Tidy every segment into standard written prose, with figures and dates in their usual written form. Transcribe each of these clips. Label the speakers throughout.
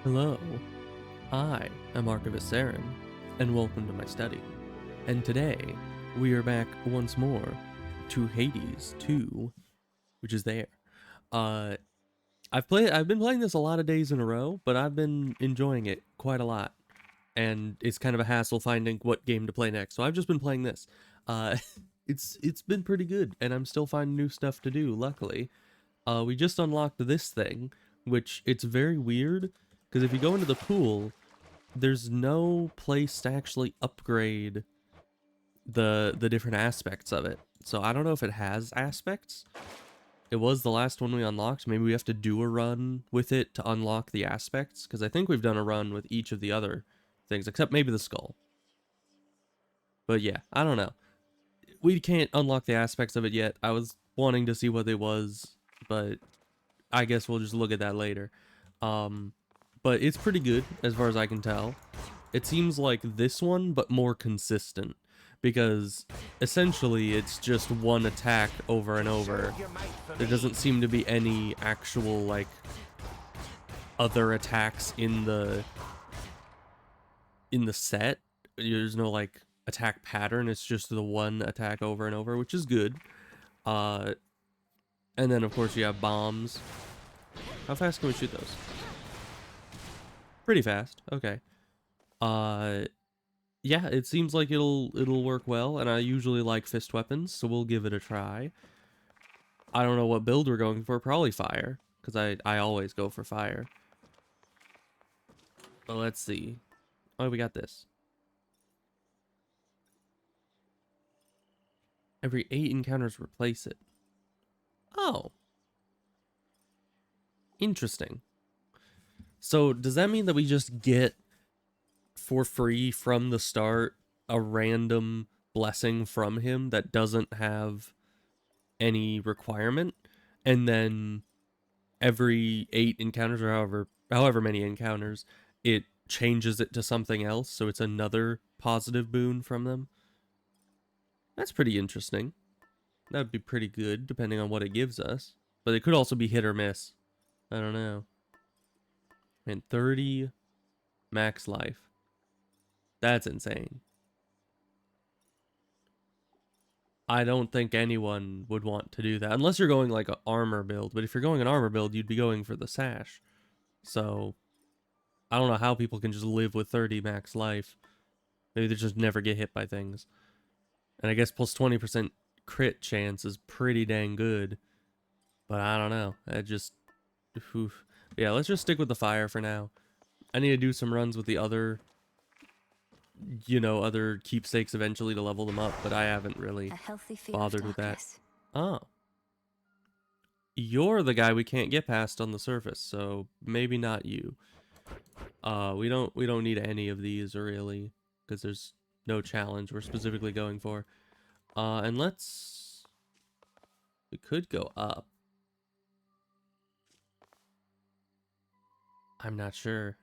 Speaker 1: Hello, I am Archivist Saren, and welcome to my study. And today, we are back once more to Hades 2, which is there. I've been playing this a lot of days in a row, but I've been enjoying it quite a lot. And it's kind of a hassle finding what game to play next, so I've just been playing this. Uh, it's been pretty good, and I'm still finding new stuff to do, luckily. We just unlocked this thing, which it's very weird, because if you go into the pool, there's no place to actually upgrade the different aspects of it. So I don't know if it has aspects. It was the last one we unlocked. Maybe we have to do a run with it to unlock the aspects, because I think we've done a run with each of the other things, except maybe the skull. But yeah, I don't know. We can't unlock the aspects of it yet. I was wanting to see what it was, but I guess we'll just look at that later. But it's pretty good as far as I can tell. It seems like this one, but more consistent, because essentially it's just one attack over and over. There doesn't seem to be any actual like other attacks in the set. There's no like attack pattern. It's just the one attack over and over, which is good. And then of course you have bombs. How fast can we shoot those? Pretty fast. Okay. Yeah, it seems like it'll work well, and I usually like fist weapons, so we'll give it a try. I don't know what build we're going for. Probably fire, because I always go for fire. But let's see. Oh, we got this. Every 8 encounters replace it. Oh. Interesting. So does that mean that we just get for free from the start a random blessing from him that doesn't have any requirement, and then every 8 encounters, or however many encounters, it changes it to something else, so it's another positive boon from them? That's pretty interesting. That would be pretty good depending on what it gives us, but it could also be hit or miss. I don't know. And 30 max life. That's insane. I don't think anyone would want to do that, unless you're going like an armor build. But if you're going an armor build, you'd be going for the sash. So, I don't know how people can just live with 30 max life. Maybe they just never get hit by things. And I guess plus 20% crit chance is pretty dang good. But I don't know. I just... Oof. Yeah, let's just stick with the fire for now. I need to do some runs with the other... other keepsakes eventually to level them up, but I haven't really bothered with that. Oh. You're the guy we can't get past on the surface, so maybe not you. We don't need any of these really, because there's no challenge we're specifically going for. And we could go up. I'm not sure.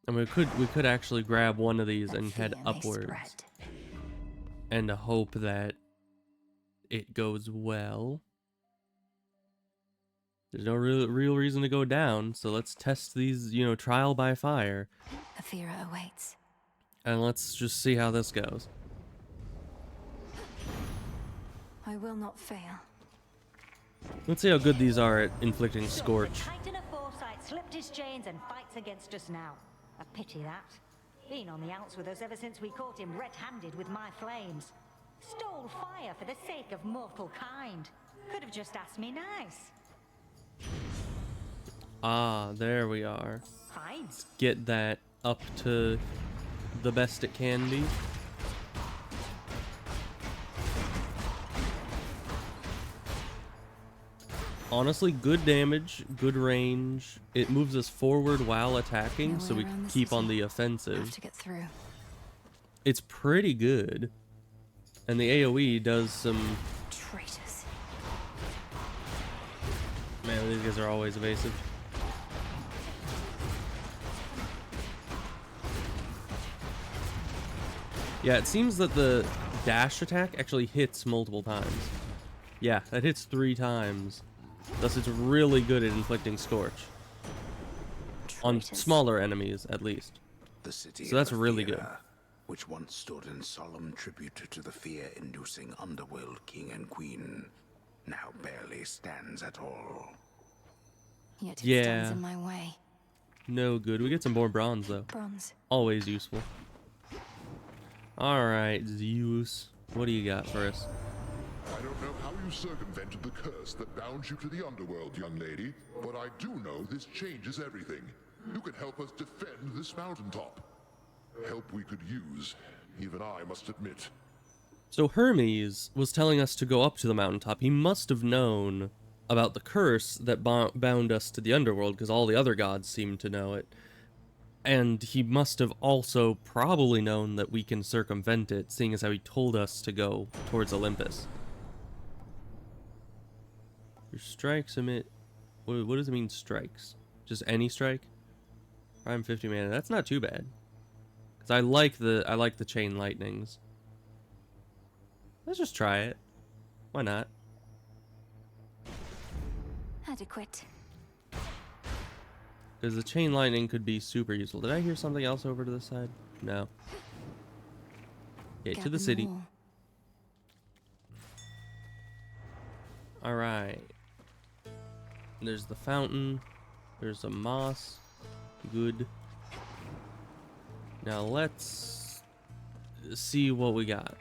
Speaker 1: I mean, we could actually grab one of these and head upwards, and hope that it goes well. There's no real reason to go down, so let's test these, trial by fire.
Speaker 2: Athera awaits.
Speaker 1: And let's just see how this goes.
Speaker 2: I will not fail.
Speaker 1: Let's see how good these are at inflicting scorch.
Speaker 3: The Titan of Foresight slipped his chains and fights against us now. A pity that. Been on the outs with us ever since we caught him red-handed with my flames. Stole fire for the sake of mortal kind. Could have just asked me nice.
Speaker 1: Ah, there we are.
Speaker 3: Fine.
Speaker 1: Let's get that up to the best it can be. Honestly, good damage, good range. It moves us forward while attacking, so we can keep on the offensive.
Speaker 2: Have to get through.
Speaker 1: It's pretty good. And the AoE does some...
Speaker 2: Traitors.
Speaker 1: Man, these guys are always evasive. Yeah, it seems that the dash attack actually hits multiple times. Yeah, that hits 3 times. Thus, it's really good at inflicting scorch. on
Speaker 2: Traitors.
Speaker 1: smaller enemies at least.
Speaker 4: The city
Speaker 1: So that's
Speaker 4: of
Speaker 1: really good.
Speaker 4: Athera, which once stood in solemn tribute to the fear-inducing underworld king and queen, now barely stands at all.
Speaker 2: Yet it
Speaker 1: Yeah.
Speaker 2: stands in my way.
Speaker 1: No good. We get some more bronze though.
Speaker 2: Bronze.
Speaker 1: Always useful. Alright, Zeus. What do you got for us?
Speaker 5: I don't know how you circumvented the curse that bound you to the underworld, young lady, but I do know this changes everything. You can help us defend this mountaintop. Help we could use, even I must admit.
Speaker 1: So Hermes was telling us to go up to the mountaintop. He must have known about the curse that bound us to the underworld, because all the other gods seemed to know it. And he must have also probably known that we can circumvent it, seeing as how he told us to go towards Olympus. Your strikes emit... What does it mean, strikes? Just any strike? Prime 50 mana. That's not too bad. Because I like the chain lightnings. Let's just try it. Why not?
Speaker 2: Adequate.
Speaker 1: Because the chain lightning could be super useful. Did I hear something else over to the side? No. Okay, to the city.
Speaker 2: More.
Speaker 1: Alright. There's the fountain. There's a moss. Good. Now let's see what we got.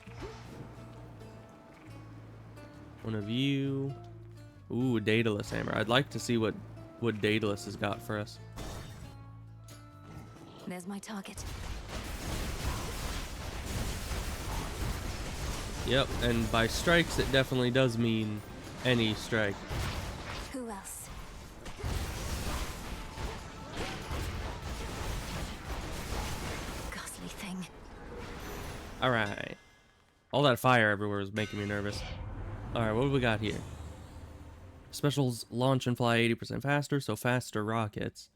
Speaker 1: One of you. Ooh, a Daedalus hammer. I'd like to see what Daedalus has got for us.
Speaker 2: There's my target.
Speaker 1: Yep, and by strikes it definitely does mean any strike.
Speaker 2: Who else? Ghastly thing.
Speaker 1: Alright. All that fire everywhere is making me nervous. Alright, what do we got here? Specials launch and fly 80% faster, so faster rockets.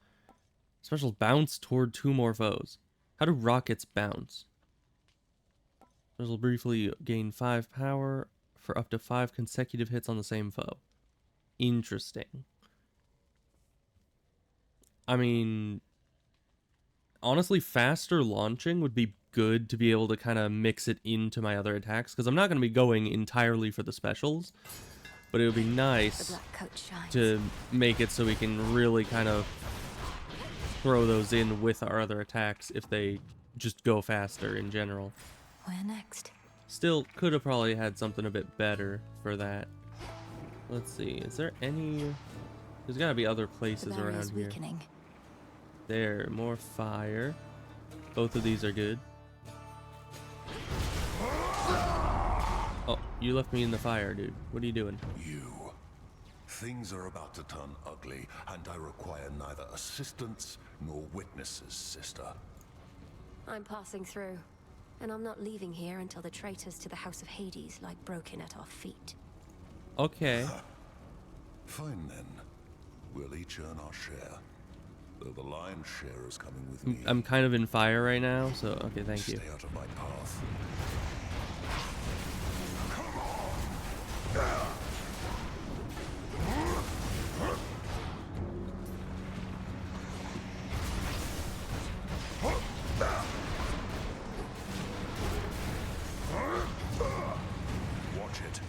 Speaker 1: Specials bounce toward 2 more foes. How do rockets bounce? Specials briefly gain 5 power for up to 5 consecutive hits on the same foe. Interesting. I mean, honestly, faster launching would be good to be able to kind of mix it into my other attacks, because I'm not going to be going entirely for the specials, but it would be
Speaker 2: The
Speaker 1: nice
Speaker 2: black coat shines.
Speaker 1: to make it so we can really kind of throw those in with our other attacks if they just go faster in general.
Speaker 2: Where next?
Speaker 1: Still, could have probably had something a bit better for that. Let's see, is there any... There's gotta be other
Speaker 2: The
Speaker 1: places
Speaker 2: barrier's
Speaker 1: around here.
Speaker 2: weakening.
Speaker 1: There, more fire. Both of these are good. Oh, you left me in the fire, dude. What are you doing?
Speaker 6: You. Things are about to turn ugly, and I require neither assistance nor witnesses, sister.
Speaker 2: I'm passing through, and I'm not leaving here until the traitors to the House of Hades lie broken at our feet.
Speaker 1: Okay.
Speaker 6: Fine then. We'll each earn our share. Though the lion's share is coming with me.
Speaker 1: I'm kind of in fire right now, so okay, thank you.
Speaker 6: Stay out of my path. Watch it.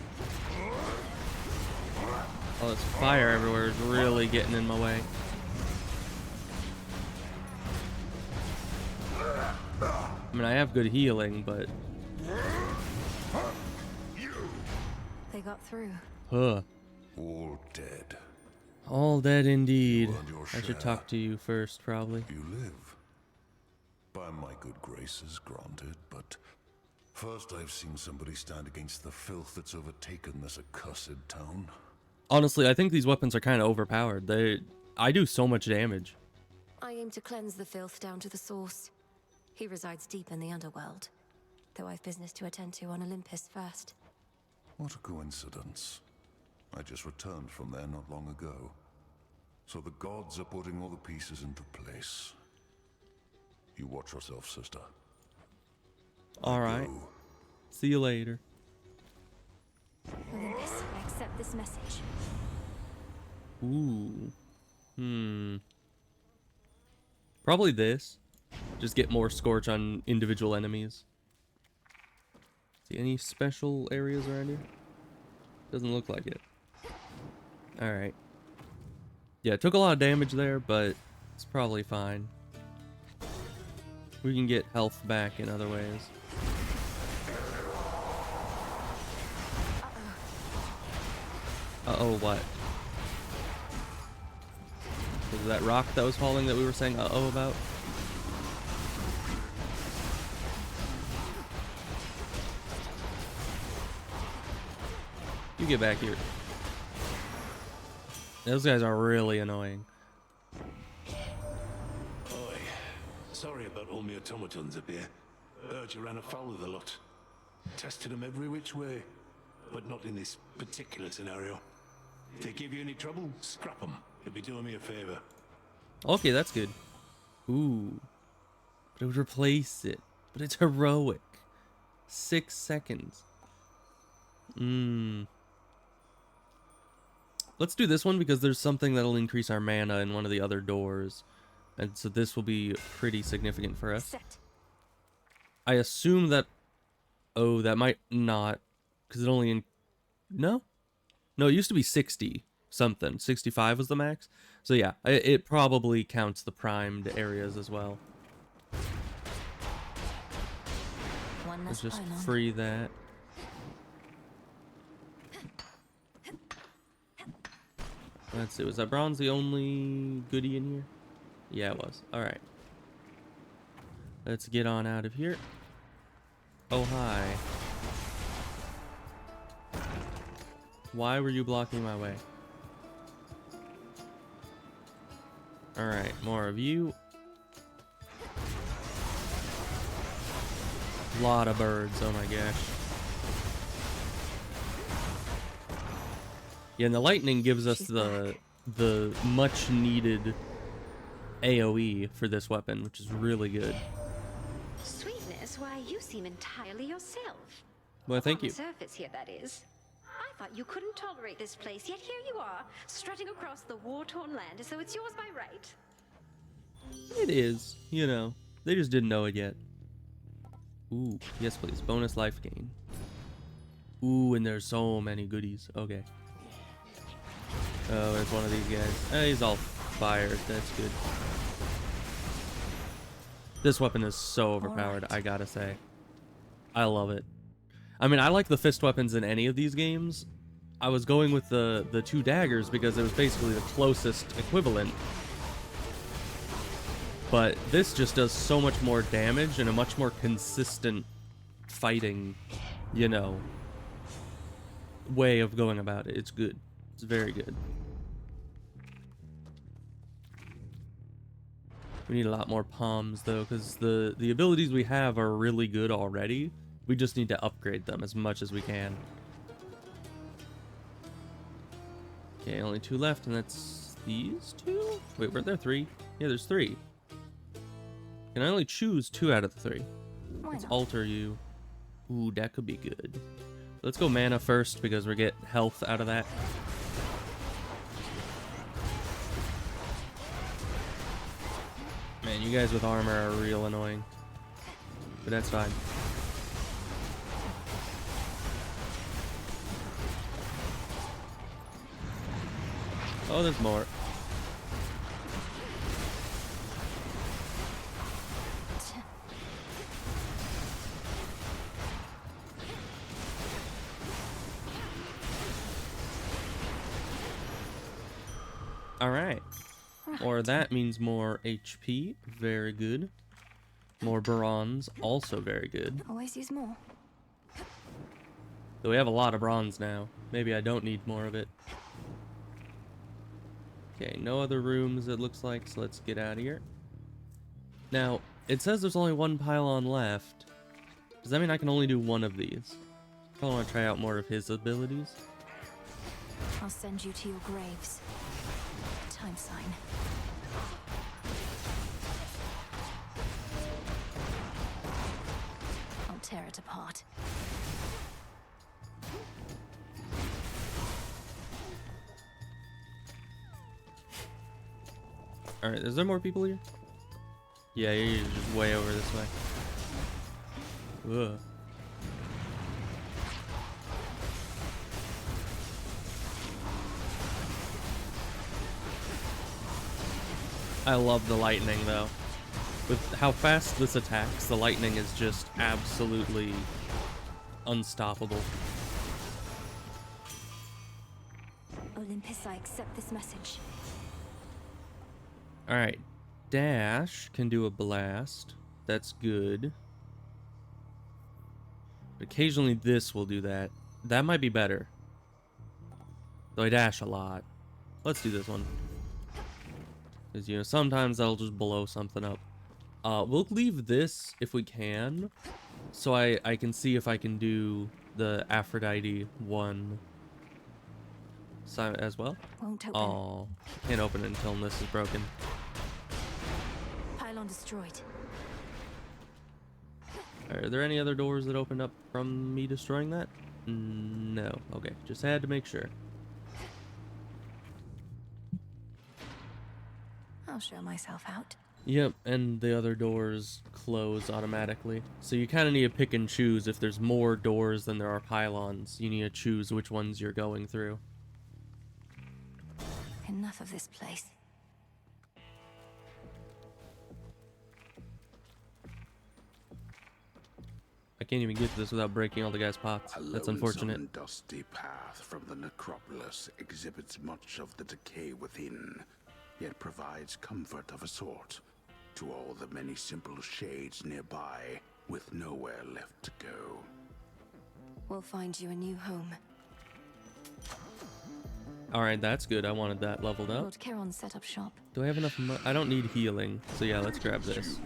Speaker 1: Oh, this fire everywhere is really getting in my way. I mean, I have good healing, but...
Speaker 2: They got through.
Speaker 1: Huh.
Speaker 6: All dead.
Speaker 1: All dead indeed.
Speaker 6: You earned your
Speaker 1: I should
Speaker 6: share.
Speaker 1: talk to you first, probably.
Speaker 6: You live. By my good graces, granted, but first I've seen somebody stand against the filth that's overtaken this accursed town.
Speaker 1: Honestly, I think these weapons are kind of overpowered. I do so much damage.
Speaker 2: I aim to cleanse the filth down to the source. He resides deep in the underworld, though I've business to attend to on Olympus first.
Speaker 6: What a coincidence. I just returned from there not long ago. So the gods are putting all the pieces into place. You watch yourself, sister.
Speaker 1: Alright.
Speaker 6: Go.
Speaker 1: See you later.
Speaker 2: Olympus, I accept this message.
Speaker 1: Ooh. Probably this. Just get more scorch on individual enemies. See any special areas around here? Doesn't look like it. Alright. Yeah, it took a lot of damage there, but it's probably fine. We can get health back in other ways. Uh-oh, what? Was it that rock that was falling that we were saying uh-oh about? You get back here. Those guys are really annoying.
Speaker 7: Oi, sorry about all my automatons up here. Heard you ran afoul of the lot. Tested them every which way, but not in this particular scenario. If they give you any trouble, scrap them. You'll be doing me a favor.
Speaker 1: Okay, that's good. Ooh. But it would replace it. But it's heroic. 6 seconds. Let's do this one because there's something that'll increase our mana in one of the other doors. And so this will be pretty significant for us.
Speaker 2: Set.
Speaker 1: I assume that... Oh, that might not. Because it only... No? No, it used to be 60 something. 65 was the max. So yeah, it probably counts the primed areas as well.
Speaker 2: One
Speaker 1: Let's
Speaker 2: less
Speaker 1: just
Speaker 2: pylon.
Speaker 1: free that. Let's see, was that bronze the only goodie in here? Yeah, it was. Alright. Let's get on out of here. Oh, hi. Why were you blocking my way? Alright, more of you. Lot of birds, oh my gosh. Yeah, and the lightning gives us the much needed AoE for this weapon, which is really good.
Speaker 8: Sweetness, why you seem entirely yourself.
Speaker 1: Well, thank you.
Speaker 8: On the surface here, that is. I thought you couldn't tolerate this place, yet here you are, strutting across the war-torn land as though it's yours by right.
Speaker 1: It is, you know. They just didn't know it yet. Ooh, yes please. Bonus life gain. Ooh, and there's so many goodies. Okay. Oh, there's one of these guys. He's all fired. That's good. This weapon is so overpowered, I gotta say. I love it. I mean, I like the fist weapons in any of these games. I was going with the two daggers because it was basically the closest equivalent. But this just does so much more damage and a much more consistent fighting, you know, way of going about it. It's good. It's very good. We need a lot more palms though, because the abilities we have are really good already. We just need to upgrade them as much as we can. Okay, only 2 left, and that's these 2? Wait, were there 3? Yeah, there's 3. Can I only choose 2 out of the 3?
Speaker 2: Why
Speaker 1: Let's
Speaker 2: not?
Speaker 1: alter you. Ooh, that could be good. Let's go mana first because we get health out of that. Man, you guys with armor are real annoying. But that's fine. Oh, there's more. Alright. Or that means more HP. Very good. More bronze. Also very good.
Speaker 2: Always use more.
Speaker 1: Though we have a lot of bronze now. Maybe I don't need more of it. Okay, no other rooms it looks like, so let's get out of here. Now, it says there's only 1 pylon left. Does that mean I can only do 1 of these? I probably want to try out more of his abilities.
Speaker 2: I'll send you to your graves. Time sign. I'll tear it apart.
Speaker 1: Alright, is there more people here? Yeah, you're just way over this way. Ugh. I love the lightning, though. With how fast this attacks, the lightning is just absolutely unstoppable.
Speaker 2: Olympus, I accept this message.
Speaker 1: Alright. Dash can do a blast. That's good. Occasionally this will do that. That might be better. Though I dash a lot. Let's do this one. Because, you know, sometimes that'll just blow something up. We'll leave this if we can. So I can see if I can do the Aphrodite one as well.
Speaker 2: Won't open.
Speaker 1: Oh, can't open it until this is broken.
Speaker 2: Pylon destroyed.
Speaker 1: Are there any other doors that opened up from me destroying that? No. Okay, just had to make sure.
Speaker 2: I'll show myself out.
Speaker 1: Yep, and the other doors close automatically. So you kind of need to pick and choose. If there's more doors than there are pylons, you need to choose which ones you're going through.
Speaker 2: Enough of this place.
Speaker 1: I can't even get to this without breaking all the guys' pots. That's unfortunate.
Speaker 4: A lonesome, dusty path from the necropolis exhibits much of the decay within, yet provides comfort of a sort to all the many simple shades nearby, with nowhere left to go.
Speaker 2: We'll find you a new home.
Speaker 1: Alright, that's good. I wanted that leveled up.
Speaker 2: Lord Charon set up shop.
Speaker 1: Do I have enough I don't need healing. So yeah, let's grab this.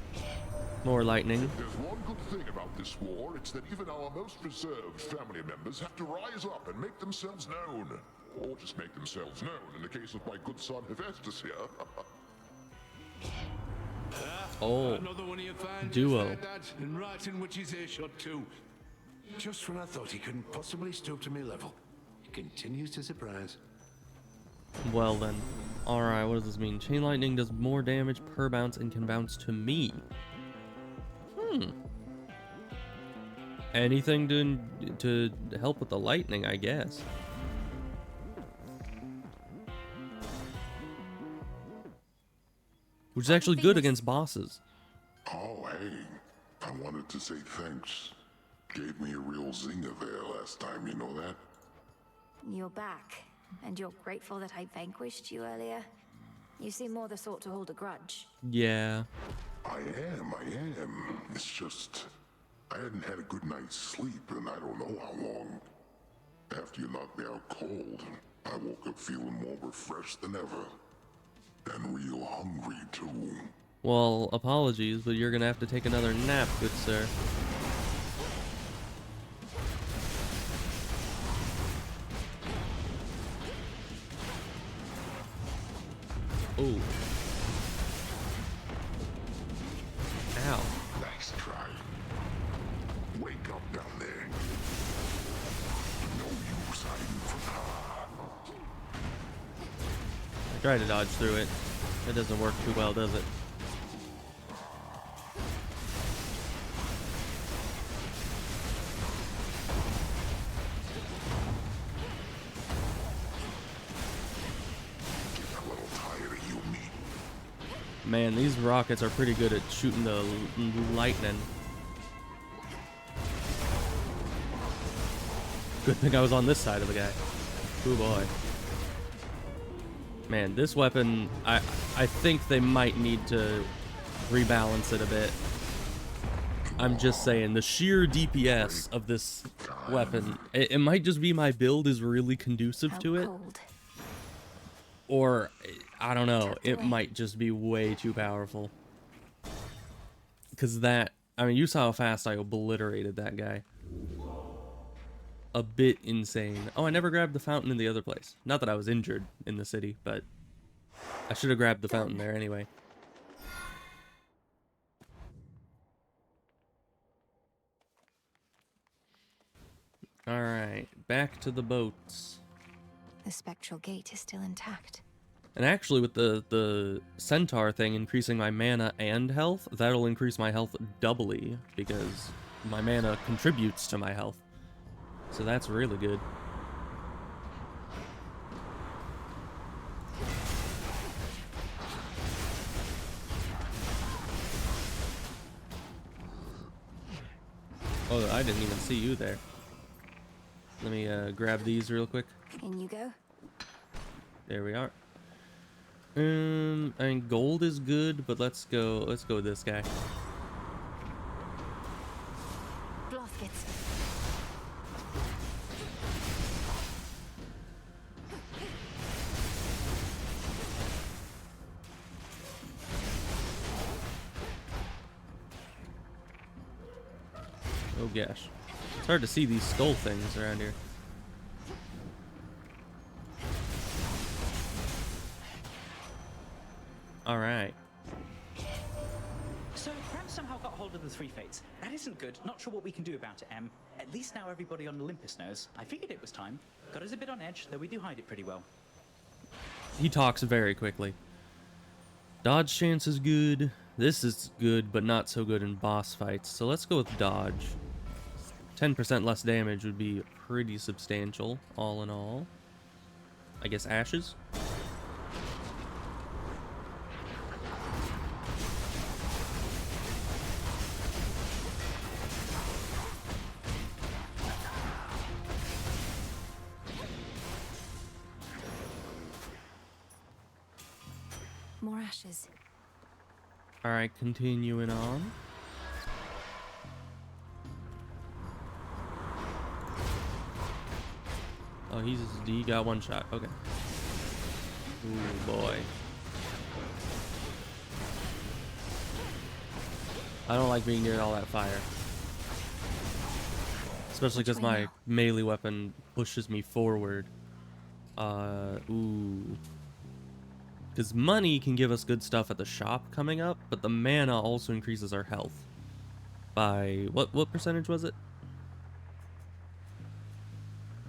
Speaker 1: More lightning.
Speaker 5: There's one good thing about this war, it's that even our most reserved family members have to rise up and make themselves known. Or just make themselves known, in the case of my good son Hephaestus here.
Speaker 1: Oh,
Speaker 7: Another one of your fine
Speaker 1: duo.
Speaker 7: there, Dad, and right in which he's earshot too. Just when I thought he couldn't possibly stoop to me level, he continues to surprise.
Speaker 1: Well then. Alright, what does this mean? Chain lightning does more damage per bounce and can bounce to me. Anything to help with the lightning, I guess. Which is actually good against bosses.
Speaker 5: Oh, hey. I wanted to say thanks. Gave me a real zinger there last time, you know that?
Speaker 2: You're back, and you're grateful that I vanquished you earlier. You seem more the sort to hold a grudge.
Speaker 1: Yeah.
Speaker 5: I am. It's just, I hadn't had a good night's sleep in I don't know how long. After you knocked me out cold, I woke up feeling more refreshed than ever. And real hungry, too.
Speaker 1: Well, apologies, but you're gonna have to take another nap, good sir. Oh. Ow.
Speaker 5: Nice try. Wake up down there. No use hiding from her.
Speaker 1: I tried to dodge through it. It doesn't work too well, does it? Man, these rockets are pretty good at shooting the lightning. Good thing I was on this side of the guy. Oh boy. Man, this weapon, I think they might need to rebalance it a bit. I'm just saying, the sheer DPS of this weapon, it might just be my build is really conducive to it.
Speaker 2: Cold.
Speaker 1: Or, I don't know, it might just be way too powerful. Because that, I mean, you saw how fast I obliterated that guy. A bit insane. Oh, I never grabbed the fountain in the other place. Not that I was injured in the city, but I should have grabbed the fountain there anyway. Alright, back to the boats.
Speaker 2: The spectral gate is still intact.
Speaker 1: And actually, with the centaur thing increasing my mana and health, that'll increase my health doubly, because my mana contributes to my health. So that's really good. Oh, I didn't even see you there. Let me grab these real quick.
Speaker 2: In you go.
Speaker 1: There we are. I mean, gold is good, but let's go with this guy.
Speaker 2: Blaskets.
Speaker 1: Oh gosh. It's hard to see these skull things around here. Alright.
Speaker 9: So, Ram somehow got hold of the Three Fates. That isn't good. Not sure what we can do about it, Em. At least now everybody on Olympus knows. I figured it was time. Got us a bit on edge, though we do hide it pretty well.
Speaker 1: He talks very quickly. Dodge chance is good. This is good, but not so good in boss fights. So let's go with dodge. 10% less damage would be pretty substantial, all in all. I guess ashes?
Speaker 2: More ashes.
Speaker 1: Alright, continuing on. Oh, he got one shot. Okay. Ooh, boy. I don't like being near all that fire. Especially because my melee weapon pushes me forward. Ooh. Because money can give us good stuff at the shop coming up, but the mana also increases our health. By, what percentage was it?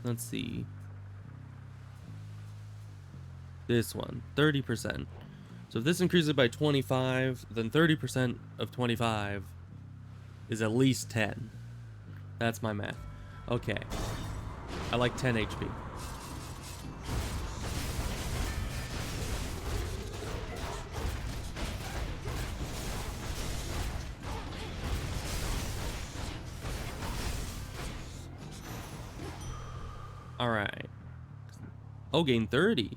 Speaker 1: Let's see. This one, 30%. So if this increases it by 25, then 30% of 25 is at least 10. That's my math. Okay. I like 10 HP. Alright. Oh, gain 30.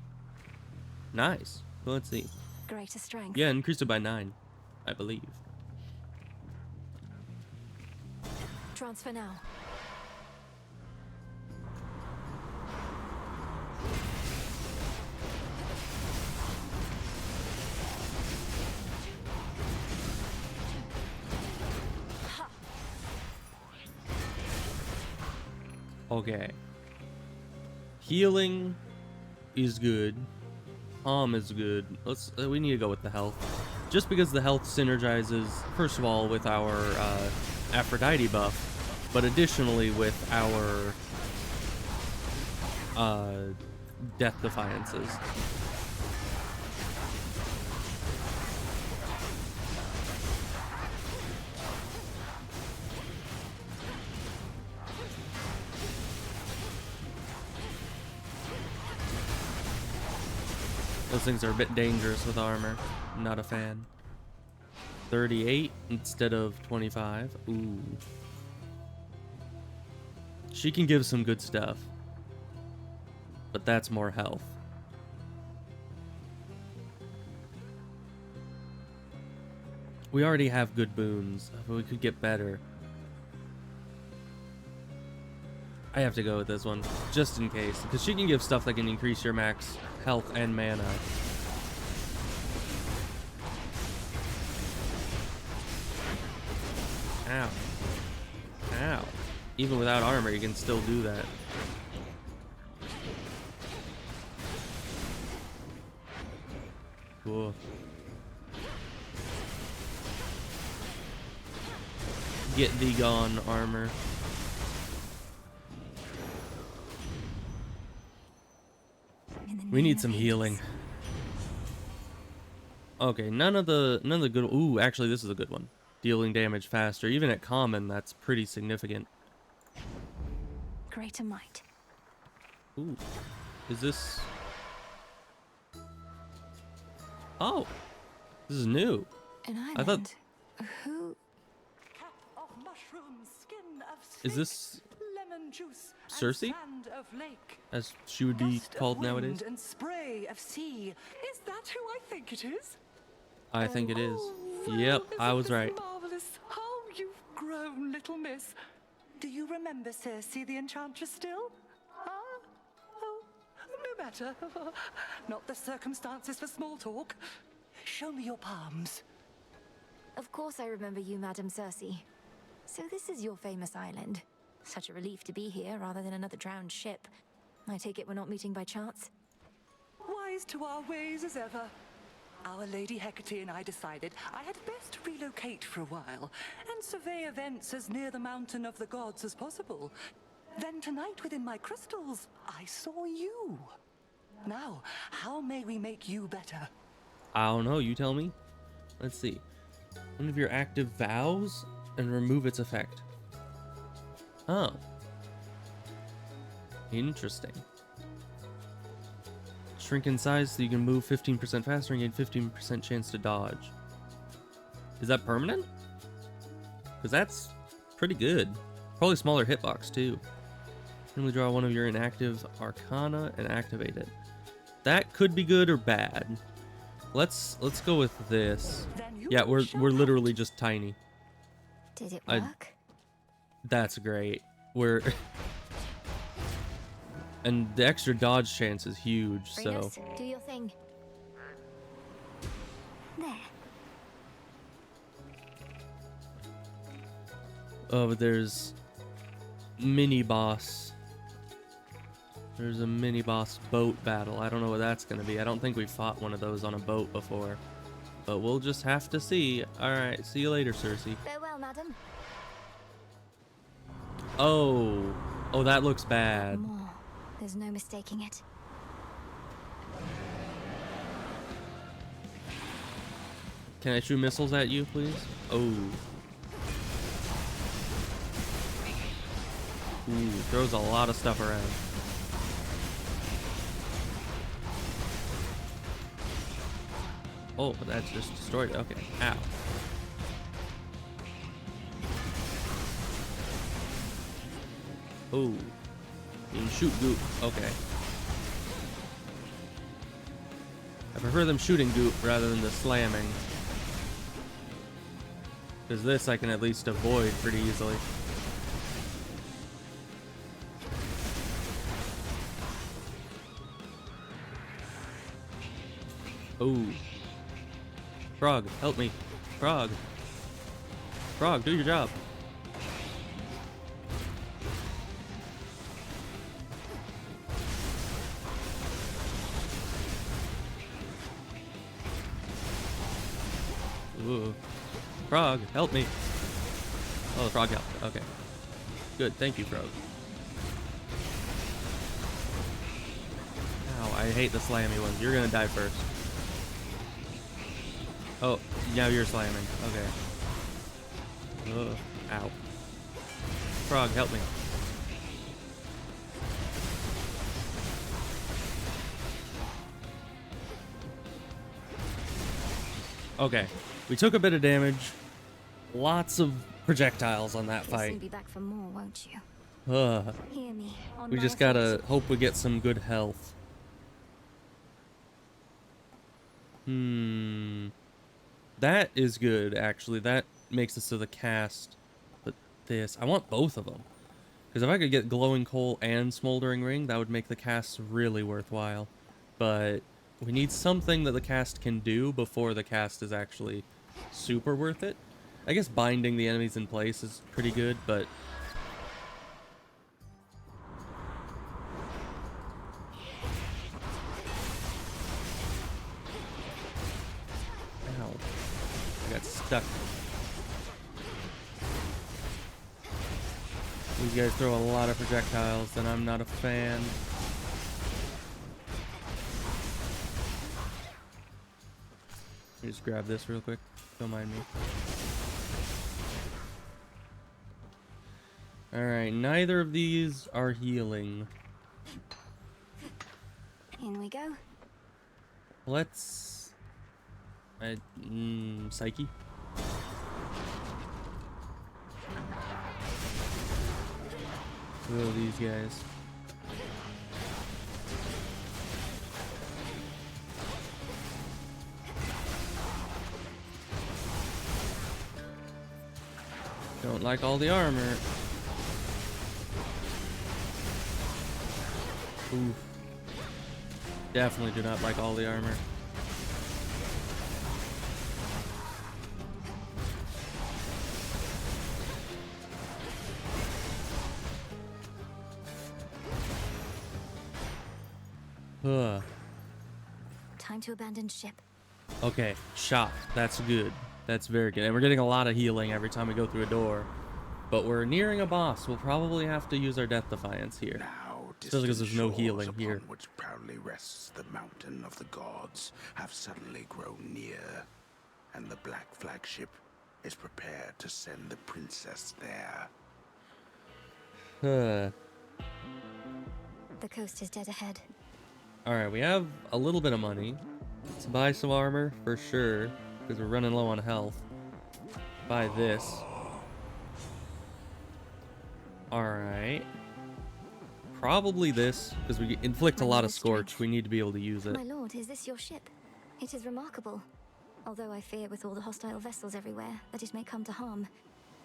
Speaker 1: Nice. Well, let's see.
Speaker 2: Greater strength.
Speaker 1: Yeah, increased it by 9, I believe.
Speaker 2: Transfer now.
Speaker 1: Okay. Healing is good. Is good. We need to go with the health. Just because the health synergizes, first of all, with our Aphrodite buff, but additionally with our Death Defiances. Those things are a bit dangerous with armor. Not a fan. 38 instead of 25. Ooh. She can give some good stuff. But that's more health. We already have good boons, but we could get better. I have to go with this one, just in case. Because she can give stuff that can increase your max health and mana. Ow. Ow. Even without armor, you can still do that. Cool. Get thee gone, armor. We need some healing. Okay, none of the good. Ooh, actually, this is a good one. Dealing damage faster, even at common, that's pretty significant.
Speaker 2: Greater might.
Speaker 1: Ooh, is this? Oh, this is new.
Speaker 2: An island.
Speaker 1: I thought.
Speaker 2: Who?
Speaker 10: Cap of mushrooms, skin of snake,
Speaker 1: Is this
Speaker 10: lemon juice,
Speaker 1: Cersei?
Speaker 10: and sand of lake,
Speaker 1: As she would be
Speaker 10: gust of
Speaker 1: called
Speaker 10: wind
Speaker 1: nowadays?
Speaker 10: and spray of sea. Is that who I think it is?
Speaker 1: I think it is.
Speaker 10: Well,
Speaker 1: Yep, I
Speaker 10: isn't
Speaker 1: was
Speaker 10: this
Speaker 1: right.
Speaker 10: Marvelous. How you've grown, little miss. Do you remember Cersei the Enchantress still? Huh? Oh, no matter. Not the circumstances for small talk. Show me your palms.
Speaker 2: Of course I remember you, Madam Cersei. So this is your famous island. Such a relief to be here rather than another drowned ship. I take it we're not meeting by chance?
Speaker 10: Wise to our ways as ever. Our Lady Hecate and I decided I had best relocate for a while and survey events as near the mountain of the gods as possible. Then tonight within my crystals, I saw you. Now, how may we make you better?
Speaker 1: I don't know, you tell me. Let's see. One of your active vows and remove its effect. Oh. Interesting. Shrink in size so you can move 15% faster and gain 15% chance to dodge. Is that permanent? Because that's pretty good. Probably smaller hitbox too. Randomly draw one of your inactive arcana and activate it. That could be good or bad. Let's go with this. Yeah, we're literally just tiny.
Speaker 2: Did it work?
Speaker 1: That's great. We're and the extra dodge chance is huge, so
Speaker 2: Rhaenys, do your thing. There.
Speaker 1: oh, but there's mini boss. There's a mini boss boat battle. I don't know what that's gonna be. I don't think we fought one of those on a boat before, but we'll just have to see. All right, see you later, Cersei.
Speaker 2: Farewell, madam.
Speaker 1: Oh, that looks bad.
Speaker 2: More. There's no mistaking it.
Speaker 1: Can I shoot missiles at you, please? Oh. Ooh, throws a lot of stuff around. Oh, but that's just destroyed it. Okay. Ow. Oh. You can shoot goop. Okay. I prefer them shooting goop rather than the slamming. Because this I can at least avoid pretty easily. Oh. Frog, help me. Frog. Frog, do your job. Ooh. Frog, help me. Oh, the frog helped. Okay. Good, thank you, Frog. Ow, I hate the slammy ones. You're gonna die first. Oh, now you're slamming. Okay. Ugh. Ow. Frog, help me. Okay. We took a bit of damage. Lots of projectiles on that
Speaker 2: You'll soon
Speaker 1: fight.
Speaker 2: be back for more, won't you?
Speaker 1: Ugh.
Speaker 2: Hear me. On
Speaker 1: We
Speaker 2: my
Speaker 1: just
Speaker 2: authority.
Speaker 1: gotta hope we get some good health. That is good, actually. That makes it so the cast. But this, I want both of them. Because if I could get Glowing Coal and Smoldering Ring, that would make the cast really worthwhile. But we need something that the cast can do before the cast is actually super worth it. I guess binding the enemies in place is pretty good, but... Ow. I got stuck. These guys throw a lot of projectiles, and I'm not a fan. me just grab this real quick. Don't mind me. Alright, neither of these are healing.
Speaker 2: In we go.
Speaker 1: Let's... Psyche? Oh, these guys. Don't like all the armor. Oof. Definitely do not like all the armor. Ugh.
Speaker 2: Time to abandon ship.
Speaker 1: Okay, shop. That's good. That's very good. And we're getting a lot of healing every time we go through a door. But we're nearing a boss. We'll probably have to use our Death Defiance here.
Speaker 4: Now,
Speaker 1: Especially because there's no
Speaker 4: distant
Speaker 1: healing
Speaker 4: shores
Speaker 1: here.
Speaker 4: upon which proudly rests the mountain of the gods have suddenly grown near, and the Black Flagship is prepared to send the princess there.
Speaker 2: The coast is dead ahead.
Speaker 1: Alright, we have a little bit of money. Let's buy some armor for sure, because we're running low on health. Buy this. Alright. Probably this, because we inflict a lot of scorch. We need to be able to use it.
Speaker 2: My lord, is this your ship? It is remarkable. Although I fear with all the hostile vessels everywhere that it may come to harm.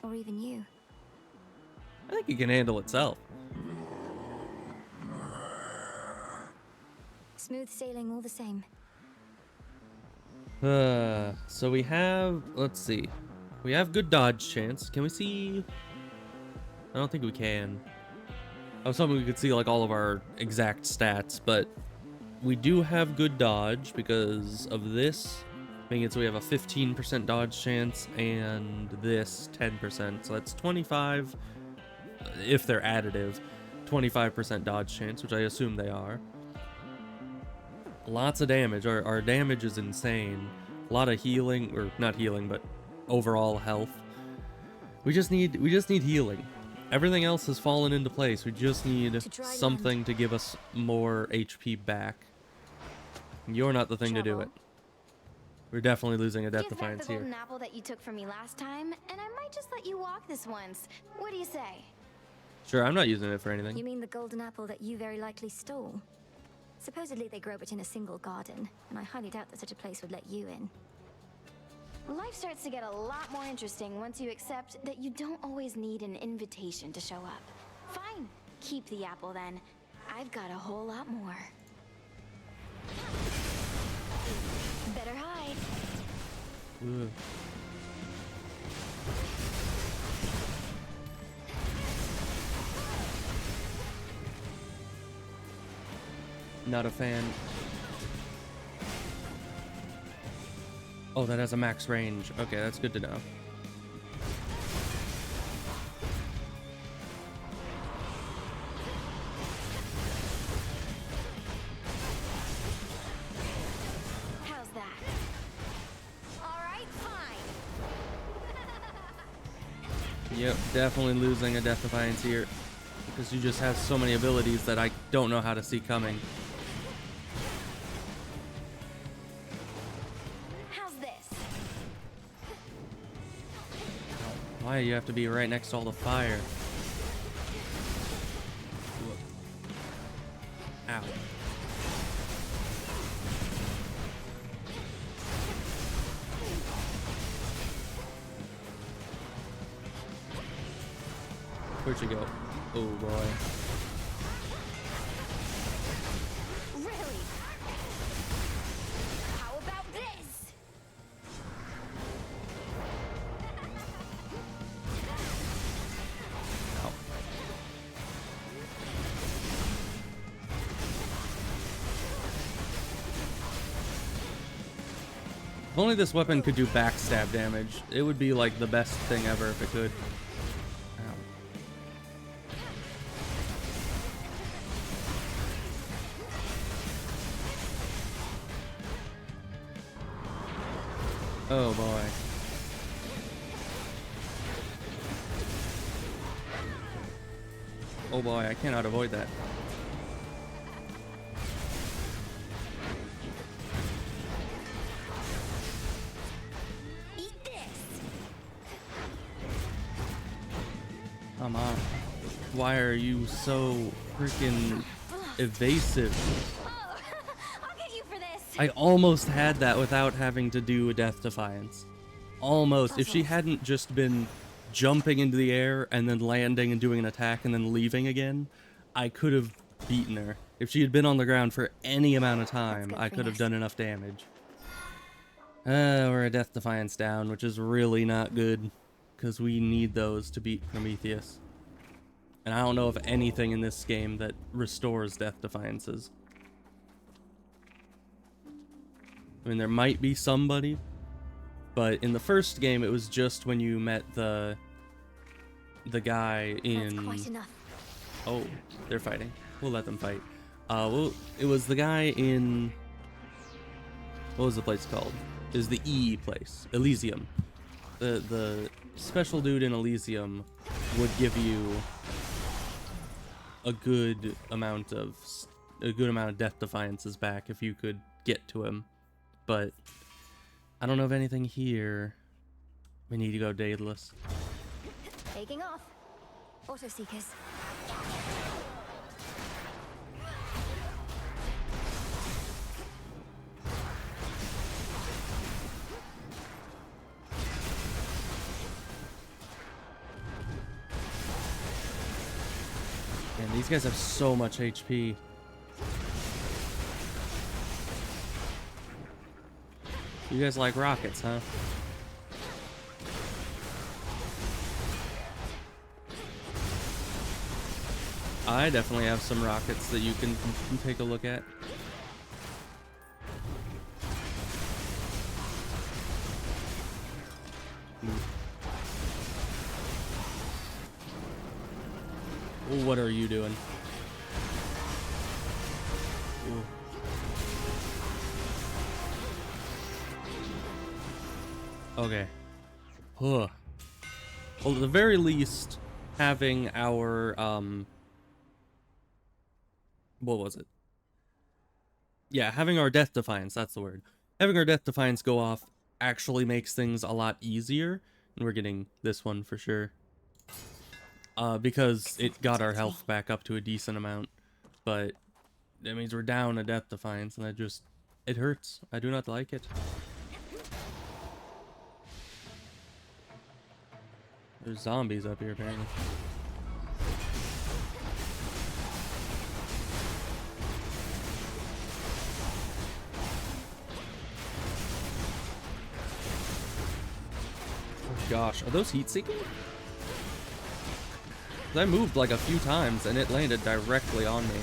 Speaker 2: Or even you.
Speaker 1: I think it can handle itself.
Speaker 2: Smooth sailing all the same.
Speaker 1: So we have, let's see. We have good dodge chance. Can we see? I don't think we can. I was hoping we could see like all of our exact stats, but we do have good dodge because of this. Making it so we have a 15% dodge chance and this 10%. So that's 25, if they're additive, 25% dodge chance, which I assume they are. Lots of damage. Our damage is insane. A lot of healing, or not healing, but overall health. We just need healing. Everything else has fallen into place. We just need something to give us more HP back. You're not the thing to do it. We're definitely losing a Death Defiance here.
Speaker 11: Give back the golden apple that you took from me last time, and I might just let you walk this once. What do you say?
Speaker 1: Sure, I'm not using it for anything.
Speaker 2: You mean the golden apple that you very likely stole? Supposedly they grow it in a single garden, and I highly doubt that such a place would let you in.
Speaker 11: Life starts to get a lot more interesting once you accept that you don't always need an invitation to show up. Fine, keep the apple then. I've got a whole lot more. Better hide.
Speaker 1: Ugh. Not a fan. Oh, that has a max range. Okay, that's good to know.
Speaker 11: How's that? All right, fine.
Speaker 1: Yep, definitely losing a Death Defiance here. Because you just have so many abilities that I don't know how to see coming. Why do you have to be right next to all the fire? Ow. Where'd you go? Oh boy.
Speaker 11: Really? How about this?
Speaker 1: Ow. If only this weapon could do backstab damage, it would be like the best thing ever if it could. Ow. Oh boy. Oh boy, I cannot avoid that.
Speaker 2: Eat this.
Speaker 1: Come on. Why are you so freaking evasive?
Speaker 11: Oh, I'll get you for this.
Speaker 1: I almost had that without having to do a Death Defiance. Almost. If she hadn't just been jumping into the air and then landing and doing an attack and then leaving again, I could have beaten her. If she had been on the ground for any amount of time, I could have done enough damage. We're a Death Defiance down, which is really not good, because we need those to beat Prometheus. And I don't know of anything in this game that restores Death Defiances. I mean, there might be somebody, but in the first game, it was just when you met the guy in...
Speaker 2: That's quite enough.
Speaker 1: Oh, they're fighting. We'll let them fight. Well, it was the guy in... What was the place called? It was the E place, Elysium. The special dude in Elysium would give you a good amount of Death Defiances back if you could get to him. But I don't know of anything here. We need to go Daedalus.
Speaker 2: Taking off. Auto seekers.
Speaker 1: Man, these guys have so much HP. You guys like rockets, huh? I definitely have some rockets that you can take a look at. Well, what are you doing? Ooh. Okay. Huh. Well, at the very least, having our, what was it? Yeah, having our Death Defiance, that's the word. Having our Death Defiance go off actually makes things a lot easier. And we're getting this one for sure. Because it got our health back up to a decent amount. But that means we're down a Death Defiance, and it hurts. I do not like it. There's zombies up here, apparently. Oh gosh, are those heat-seeking? I moved like a few times and it landed directly on me.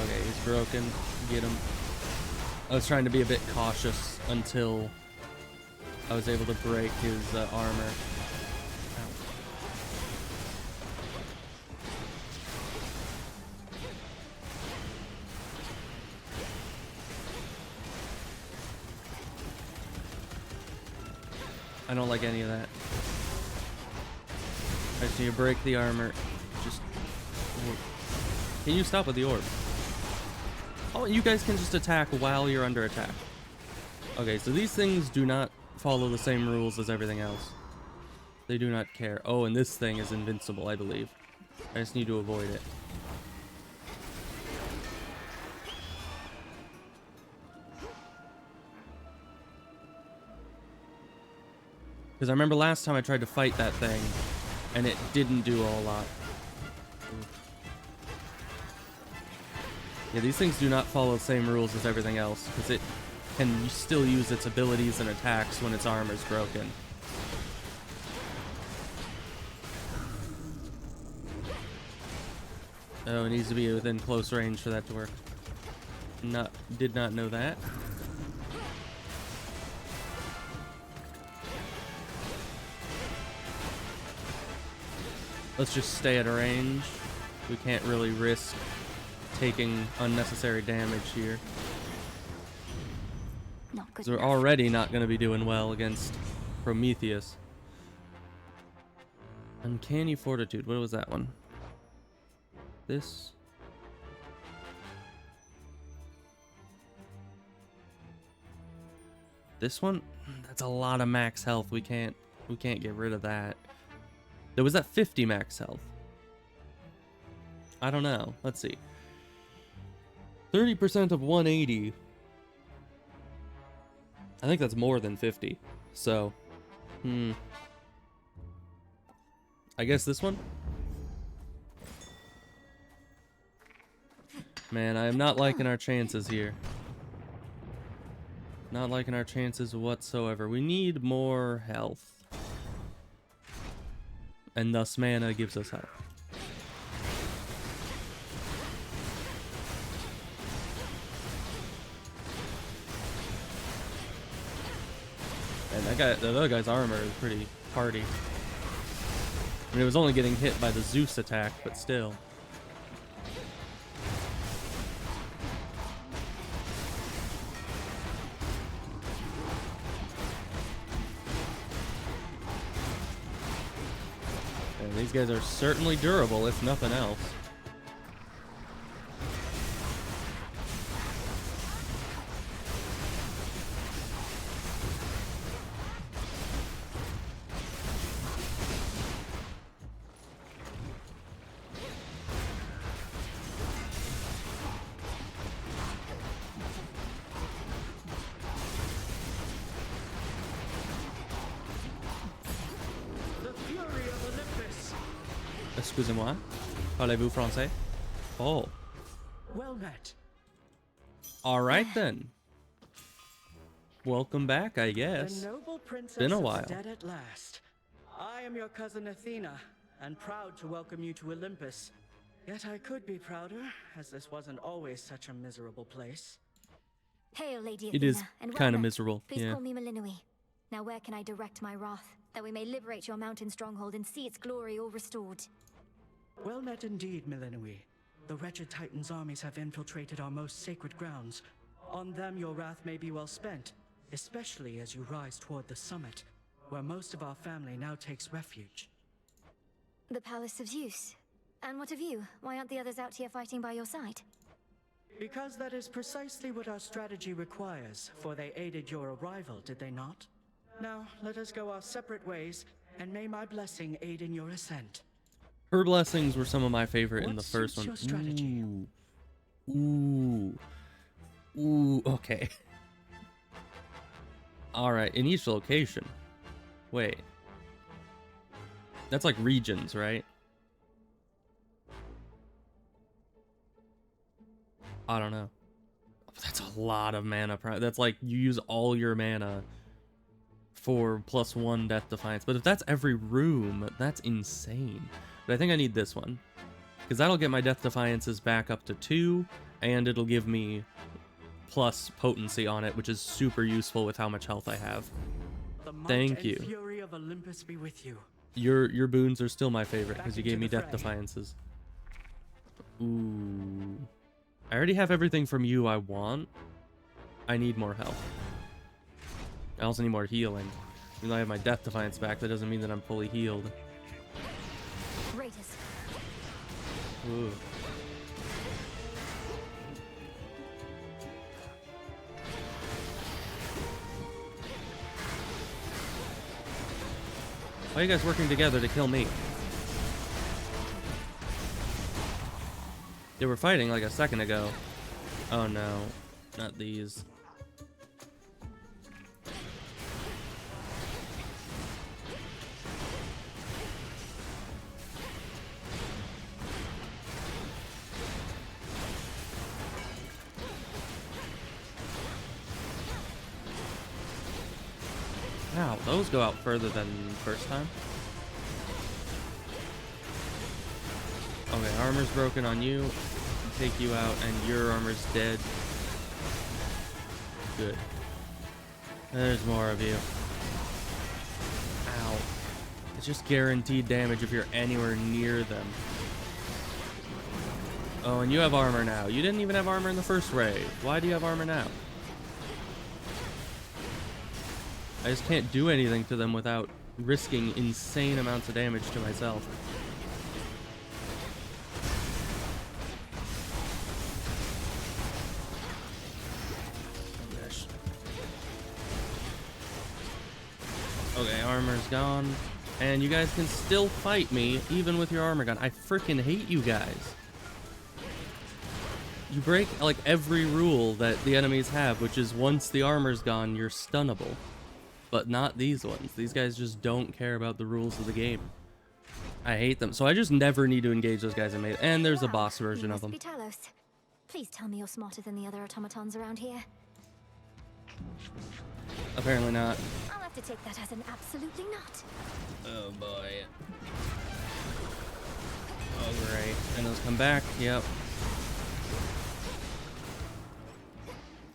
Speaker 1: Okay, he's broken. Get him. I was trying to be a bit cautious until I was able to break his armor. I don't like any of that. I just need to break the armor. Just... Can you stop with the orb? Oh, you guys can just attack while you're under attack. Okay, so these things do not follow the same rules as everything else. They do not care. Oh, and this thing is invincible, I believe. I just need to avoid it. Because I remember last time I tried to fight that thing, and it didn't do a whole lot. Yeah, these things do not follow the same rules as everything else, because it can still use its abilities and attacks when its armor's broken. Oh, it needs to be within close range for that to work. Did not know that. Let's just stay at a range. We can't really risk taking unnecessary damage here.
Speaker 2: Not good.
Speaker 1: 'Cause we're
Speaker 2: enough.
Speaker 1: already not going to be doing well against Prometheus. Uncanny Fortitude. What was that one? This. This one? That's a lot of max health. We can't get rid of that. There was that 50 max health. I don't know. Let's see. 30% of 180. I think that's more than 50. So, I guess this one? Man, I am not liking our chances here. Not liking our chances whatsoever. We need more health. And thus mana gives us health. And that guy, the other guy's armor is pretty hardy. I mean, it was only getting hit by the Zeus attack, but still. And these guys are certainly durable, if nothing else. Excusez-moi. Parlez-vous français? Oh.
Speaker 12: Well met.
Speaker 1: Alright then. Welcome back, I guess.
Speaker 12: The noble princess
Speaker 1: Been a while.
Speaker 12: is dead at last. I am your cousin Athena, and proud to welcome you to Olympus. Yet I could be prouder, as this wasn't always such a miserable place.
Speaker 2: Hail, Lady
Speaker 1: It
Speaker 2: Athena,
Speaker 1: is
Speaker 2: and
Speaker 1: kind of
Speaker 2: welcome.
Speaker 1: miserable,
Speaker 2: Please
Speaker 1: yeah.
Speaker 2: call me Melinoi. Now where can I direct my wrath, that we may liberate your mountain stronghold and see its glory all restored?
Speaker 12: Well met indeed, Melinoi. The wretched Titan's armies have infiltrated our most sacred grounds. On them your wrath may be well spent, especially as you rise toward the summit, where most of our family now takes refuge.
Speaker 2: The Palace of Zeus. And what of you? Why aren't the others out here fighting by your side?
Speaker 12: Because that is precisely what our strategy requires, for they aided your arrival, did they not? Now, let us go our separate ways, and may my blessing aid in your ascent.
Speaker 1: Her blessings were some of my favorite in the
Speaker 12: What
Speaker 1: first
Speaker 12: suits
Speaker 1: one.
Speaker 12: your strategy?
Speaker 1: Ooh, okay. Alright, in each location. Wait. That's like regions, right? I don't know. That's a lot of mana. That's like you use all your mana for +1 Death Defiance. But if that's every room, that's insane. But I think I need this one, because that'll get my Death Defiances back up to 2, and it'll give me plus potency on it, which is super useful with how much health I have.
Speaker 12: The might
Speaker 1: Thank
Speaker 12: and
Speaker 1: you.
Speaker 12: fury of Olympus be with you.
Speaker 1: Your boons are still my favorite, because you
Speaker 12: Back
Speaker 1: gave me
Speaker 12: into the
Speaker 1: Death
Speaker 12: fray.
Speaker 1: Defiances. Ooh. I already have everything from you I want. I need more health. I also need more healing. Even though I have my Death Defiance back, that doesn't mean that I'm fully healed.
Speaker 2: Raiders.
Speaker 1: Ooh. Why are you guys working together to kill me? They were fighting like a second ago. Oh no, not these. Wow, those go out further than first time. Okay, armor's broken on you. Take you out, and your armor's dead. Good. There's more of you. Ow. just guaranteed damage if you're anywhere near them. Oh, and you have armor now. You didn't even have armor in the first raid. Why do you have armor now? I just can't do anything to them without risking insane amounts of damage to myself. Okay, armor's gone. And you guys can still fight me, even with your armor gone. I freaking hate you guys. You break, like, every rule that the enemies have, which is once the armor's gone, you're stunnable. But not these ones. These guys just don't care about the rules of the game. I hate them. So I just never need to engage those guys in melee. And there's a boss version of them.
Speaker 2: Be Talos. Please tell me you're smarter than the other automatons around here.
Speaker 1: Apparently not.
Speaker 2: I'll have to take that as an absolutely not.
Speaker 1: Oh boy. Oh great. And those come back. Yep.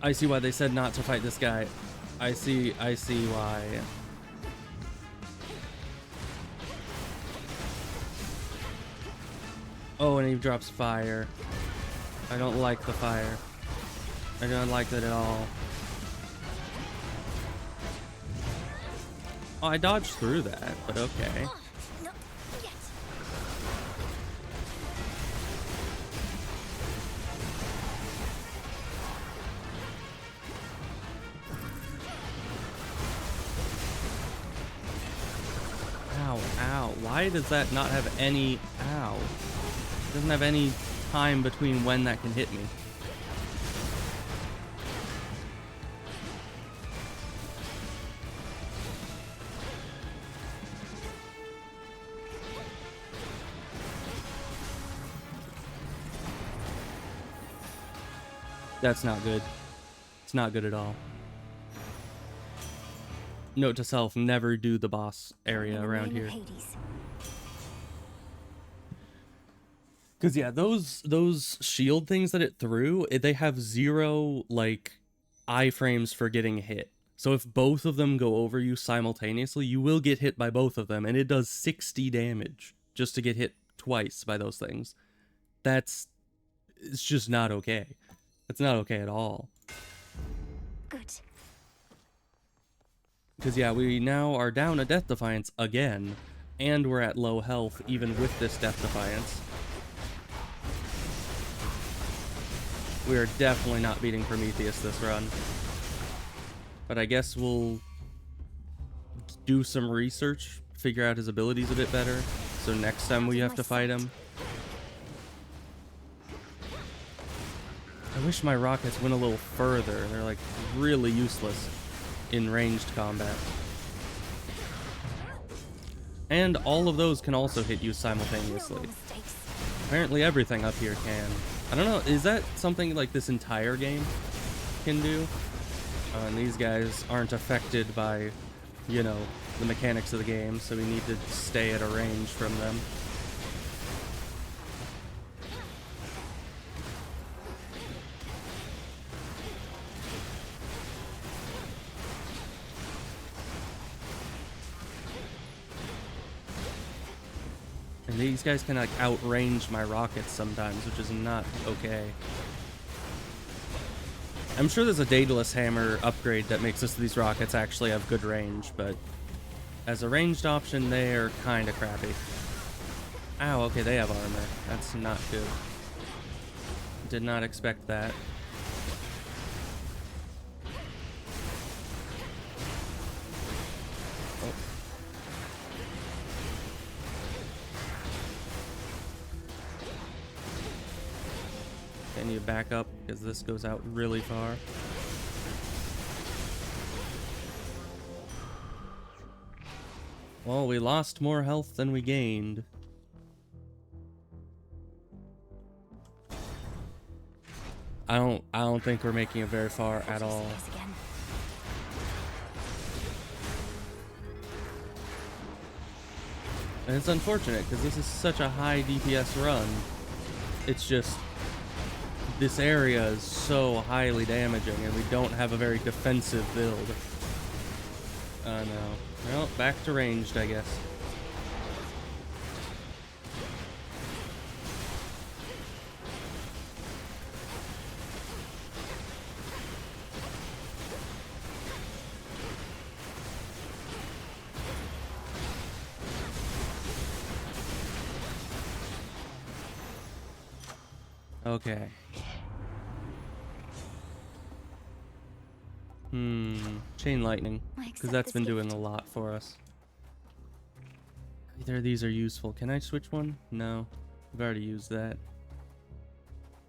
Speaker 1: I see why they said not to fight this guy. I see why. Oh, and he drops fire. I don't like the fire. I don't like that at all. Oh, I dodged through that, but okay. Ow, ow. Why does that not have any... Ow. It doesn't have any time between when that can hit me. That's not good. It's not good at all. Note to self, never do the boss area around here. Because, yeah, those shield things that it threw, they have 0, like, iframes for getting hit. So if both of them go over you simultaneously, you will get hit by both of them, and it does 60 damage just to get hit twice by those things. It's just not okay. It's not okay at all.
Speaker 2: Good.
Speaker 1: Because, yeah, we now are down a Death Defiance again, and we're at low health even with this Death Defiance. We are definitely not beating Prometheus this run. But I guess we'll do some research, figure out his abilities a bit better, so next time we have to fight him. I wish my rockets went a little further. They're, like, really useless in ranged combat. And all of those can also hit you simultaneously. Apparently everything up here can. I don't know, is that something like this entire game can do? And these guys aren't affected by, you know, the mechanics of the game, so we need to stay at a range from them. And these guys can, like, outrange my rockets sometimes, which is not okay. I'm sure there's a Daedalus Hammer upgrade that makes these rockets actually have good range, but as a ranged option, they are kind of crappy. Ow, okay, they have armor. That's not good. Did not expect that. Can you back up, because this goes out really far. Well, we lost more health than we gained. I don't think we're making it very far at all. And it's unfortunate, because this is such a high DPS run. It's just... this area is so highly damaging, and we don't have a very defensive build. No. Well, back to ranged, I guess. Okay. Chain lightning, because that's been doing a lot for us. Either of these are useful. Can I switch one? No. I've already used that.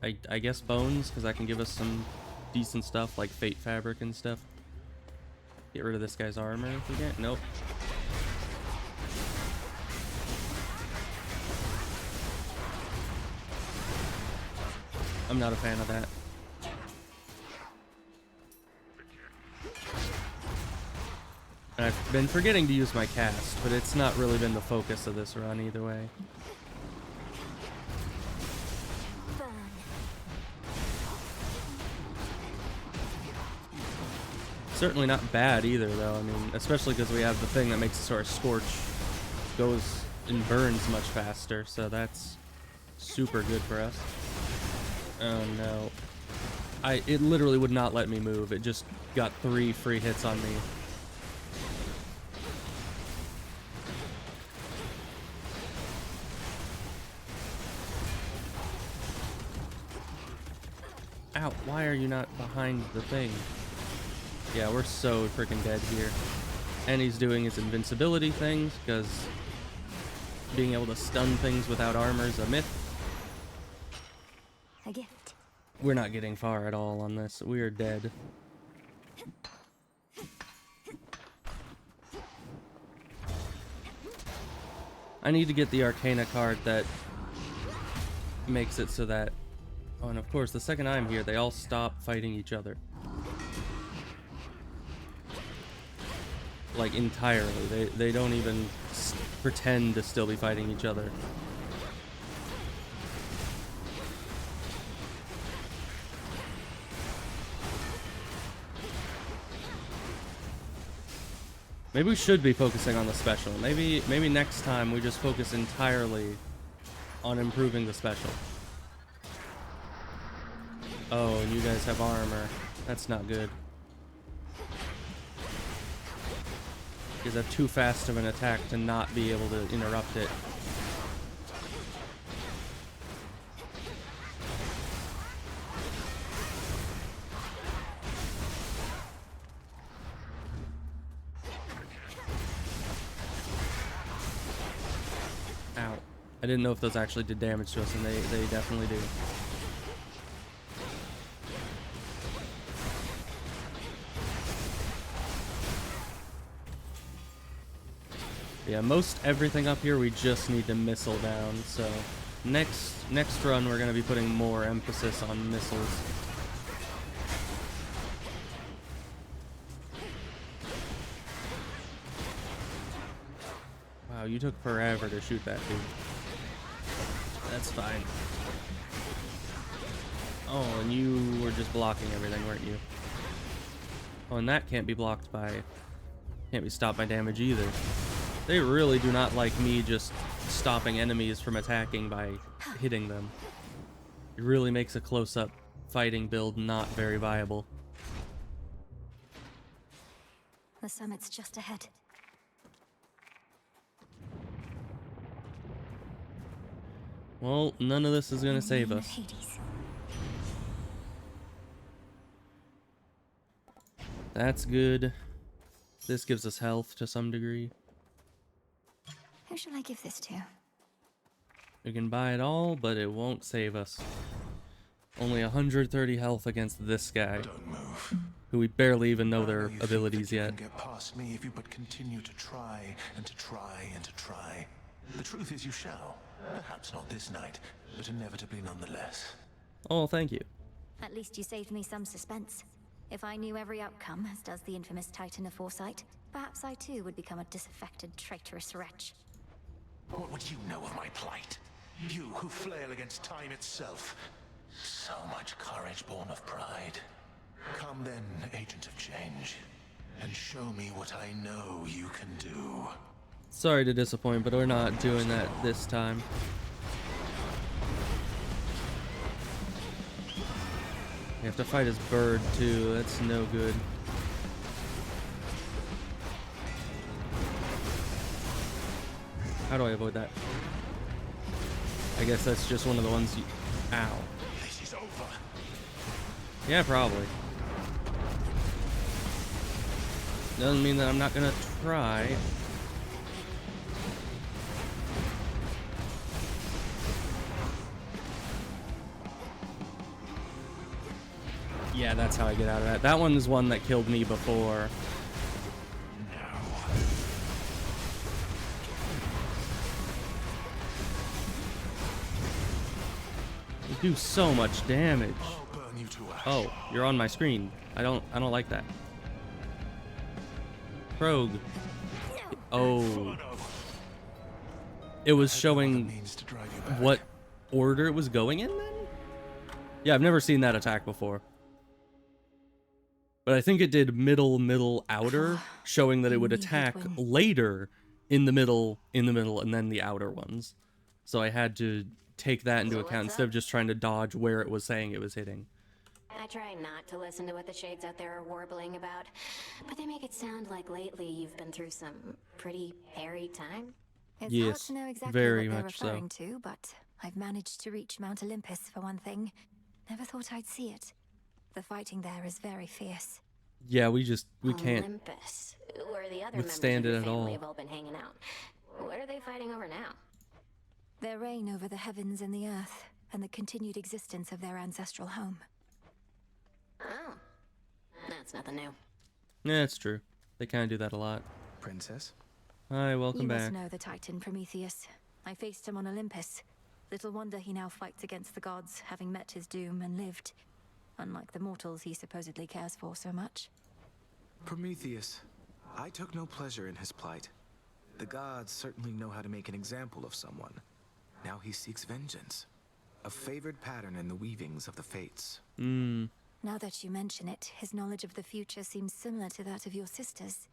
Speaker 1: I guess bones, because that can give us some decent stuff like fate fabric and stuff. Get rid of this guy's armor if we can. Nope. I'm not a fan of that. And I've been forgetting to use my cast, but it's not really been the focus of this run either way. Certainly not bad either, though. I mean, especially because we have the thing that makes it sort of scorch, goes and burns much faster, so that's super good for us. Oh no. It literally would not let me move. It just got 3 free hits on me. Ow, why are you not behind the thing? Yeah, we're so freaking dead here. And he's doing his invincibility things, because being able to stun things without armor is a myth.
Speaker 2: A gift.
Speaker 1: We're not getting far at all on this. We are dead. I need to get the Arcana card that makes it so that... Oh, and of course, the second I'm here, they all stop fighting each other. Like, entirely. They don't even pretend to still be fighting each other. Maybe we should be focusing on the special. Maybe next time we just focus entirely on improving the special. Oh, and you guys have armor. That's not good. Because I have too fast of an attack to not be able to interrupt it. Ow. I didn't know if those actually did damage to us, and they definitely do. Yeah, most everything up here we just need to missile down, so next run we're going to be putting more emphasis on missiles. Wow, you took forever to shoot that dude. That's fine. Oh, and you were just blocking everything, weren't you? Oh, and that can't be blocked by... Can't be stopped by damage either. They really do not like me just stopping enemies from attacking by hitting them. It really makes a close-up fighting build not very viable.
Speaker 2: The summit's just ahead.
Speaker 1: Well, none of this is gonna save us. That's good. This gives us health to some degree.
Speaker 2: Who shall I give this to?
Speaker 1: We can buy it all, but it won't save us. Only 130 health against this guy.
Speaker 7: Don't move.
Speaker 1: Who we barely even know
Speaker 7: I
Speaker 1: their
Speaker 7: you think
Speaker 1: abilities
Speaker 7: that you
Speaker 1: yet.
Speaker 7: can get past me if you but continue to try and to try and to try. The truth is you shall. Perhaps not this night, but inevitably nonetheless.
Speaker 1: Oh, thank you.
Speaker 2: At least you saved me some suspense. If I knew every outcome, as does the infamous Titan of Foresight, perhaps I too would become a disaffected, traitorous wretch.
Speaker 7: What would you know of my plight? You who flail against time itself. So much courage born of pride. Come then, agent of change, and show me what I know you can do.
Speaker 1: Sorry to disappoint, but we're not doing that this time. We have to fight his bird too, that's no good. How do I avoid that? I guess that's just one of the ones you... Ow.
Speaker 7: This
Speaker 1: Yeah, probably. Doesn't mean that I'm not gonna try. Yeah, that's how I get out of that. That one is one that killed me before. You do so much damage. Oh, you're on my screen. I don't like that. Rogue. Oh. It was showing what order it was going in then? Yeah, I've never seen that attack before. But I think it did middle, outer, showing that it would attack later in the middle, and then the outer ones. So I had to take that into account instead of just trying to dodge where it was saying it was hitting.
Speaker 11: I try not to listen to what the shades out there are warbling about, but they make it sound like lately you've been through some pretty hairy time.
Speaker 2: It's
Speaker 1: Yes,
Speaker 2: hard to know exactly
Speaker 1: very
Speaker 2: what they're
Speaker 1: much so.
Speaker 2: referring to, but I've managed to reach Mount Olympus for one thing. Never thought I'd see it. The fighting there is very fierce.
Speaker 1: Yeah, we can't
Speaker 11: Olympus, where the other
Speaker 1: withstand
Speaker 11: members
Speaker 1: it
Speaker 11: of
Speaker 1: at
Speaker 11: your family
Speaker 1: all.
Speaker 11: have all been hanging out. What are they fighting over now?
Speaker 2: Their reign over the heavens and the earth, and the continued existence of their ancestral home.
Speaker 11: Oh, that's nothing new.
Speaker 1: Yeah, it's true. They kind of do that a lot.
Speaker 13: Princess?
Speaker 1: Hi, welcome
Speaker 2: You
Speaker 1: back.
Speaker 2: must know the Titan Prometheus. I faced him on Olympus. Little wonder he now fights against the gods, having met his doom and lived. Unlike the mortals he supposedly cares for so much.
Speaker 13: Prometheus. I took no pleasure in his plight. The gods certainly know how to make an example of someone. Now he seeks vengeance. A favored pattern in the weavings of the fates.
Speaker 2: Now that you mention it, his knowledge of the future seems similar to that of your sisters.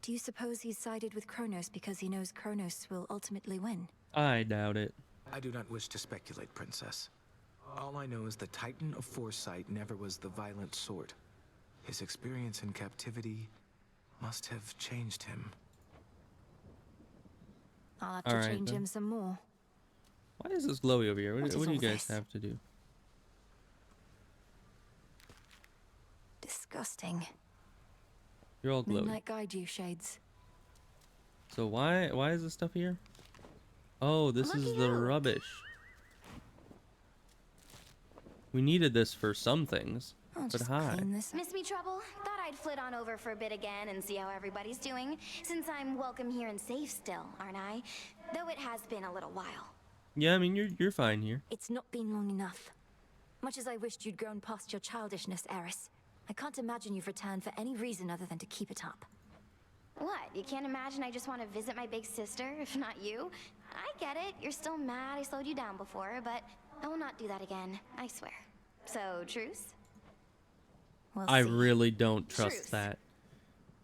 Speaker 2: Do you suppose he's sided with Kronos because he knows Kronos will ultimately win?
Speaker 1: I doubt it.
Speaker 13: I do not wish to speculate, Princess. All I know is the Titan of Foresight never was the violent sort. His experience in captivity must have changed him.
Speaker 2: I'll have to change him some more.
Speaker 1: Why is this glowy over here? What do you
Speaker 2: all
Speaker 1: guys
Speaker 2: this?
Speaker 1: have to do?
Speaker 2: Disgusting.
Speaker 1: You're all glowy.
Speaker 2: Midnight guide you, Shades.
Speaker 1: So why is this stuff here? Oh, this is the rubbish. We needed this for some things. But hi.
Speaker 11: Miss me, Trouble? Thought I'd flit on over for a bit again and see how everybody's doing, since I'm welcome here and safe still, aren't I? Though it has been a little while.
Speaker 1: Yeah, I mean you're fine here.
Speaker 2: It's not been long enough. Much as I wished you'd grown past your childishness, Eris, I can't imagine you've returned for any reason other than to keep it up.
Speaker 11: What? You can't imagine I just want to visit my big sister, if not you? I get it. You're still mad I slowed you down before, but I will not do that again. I swear. So, truce?
Speaker 1: I really don't trust that.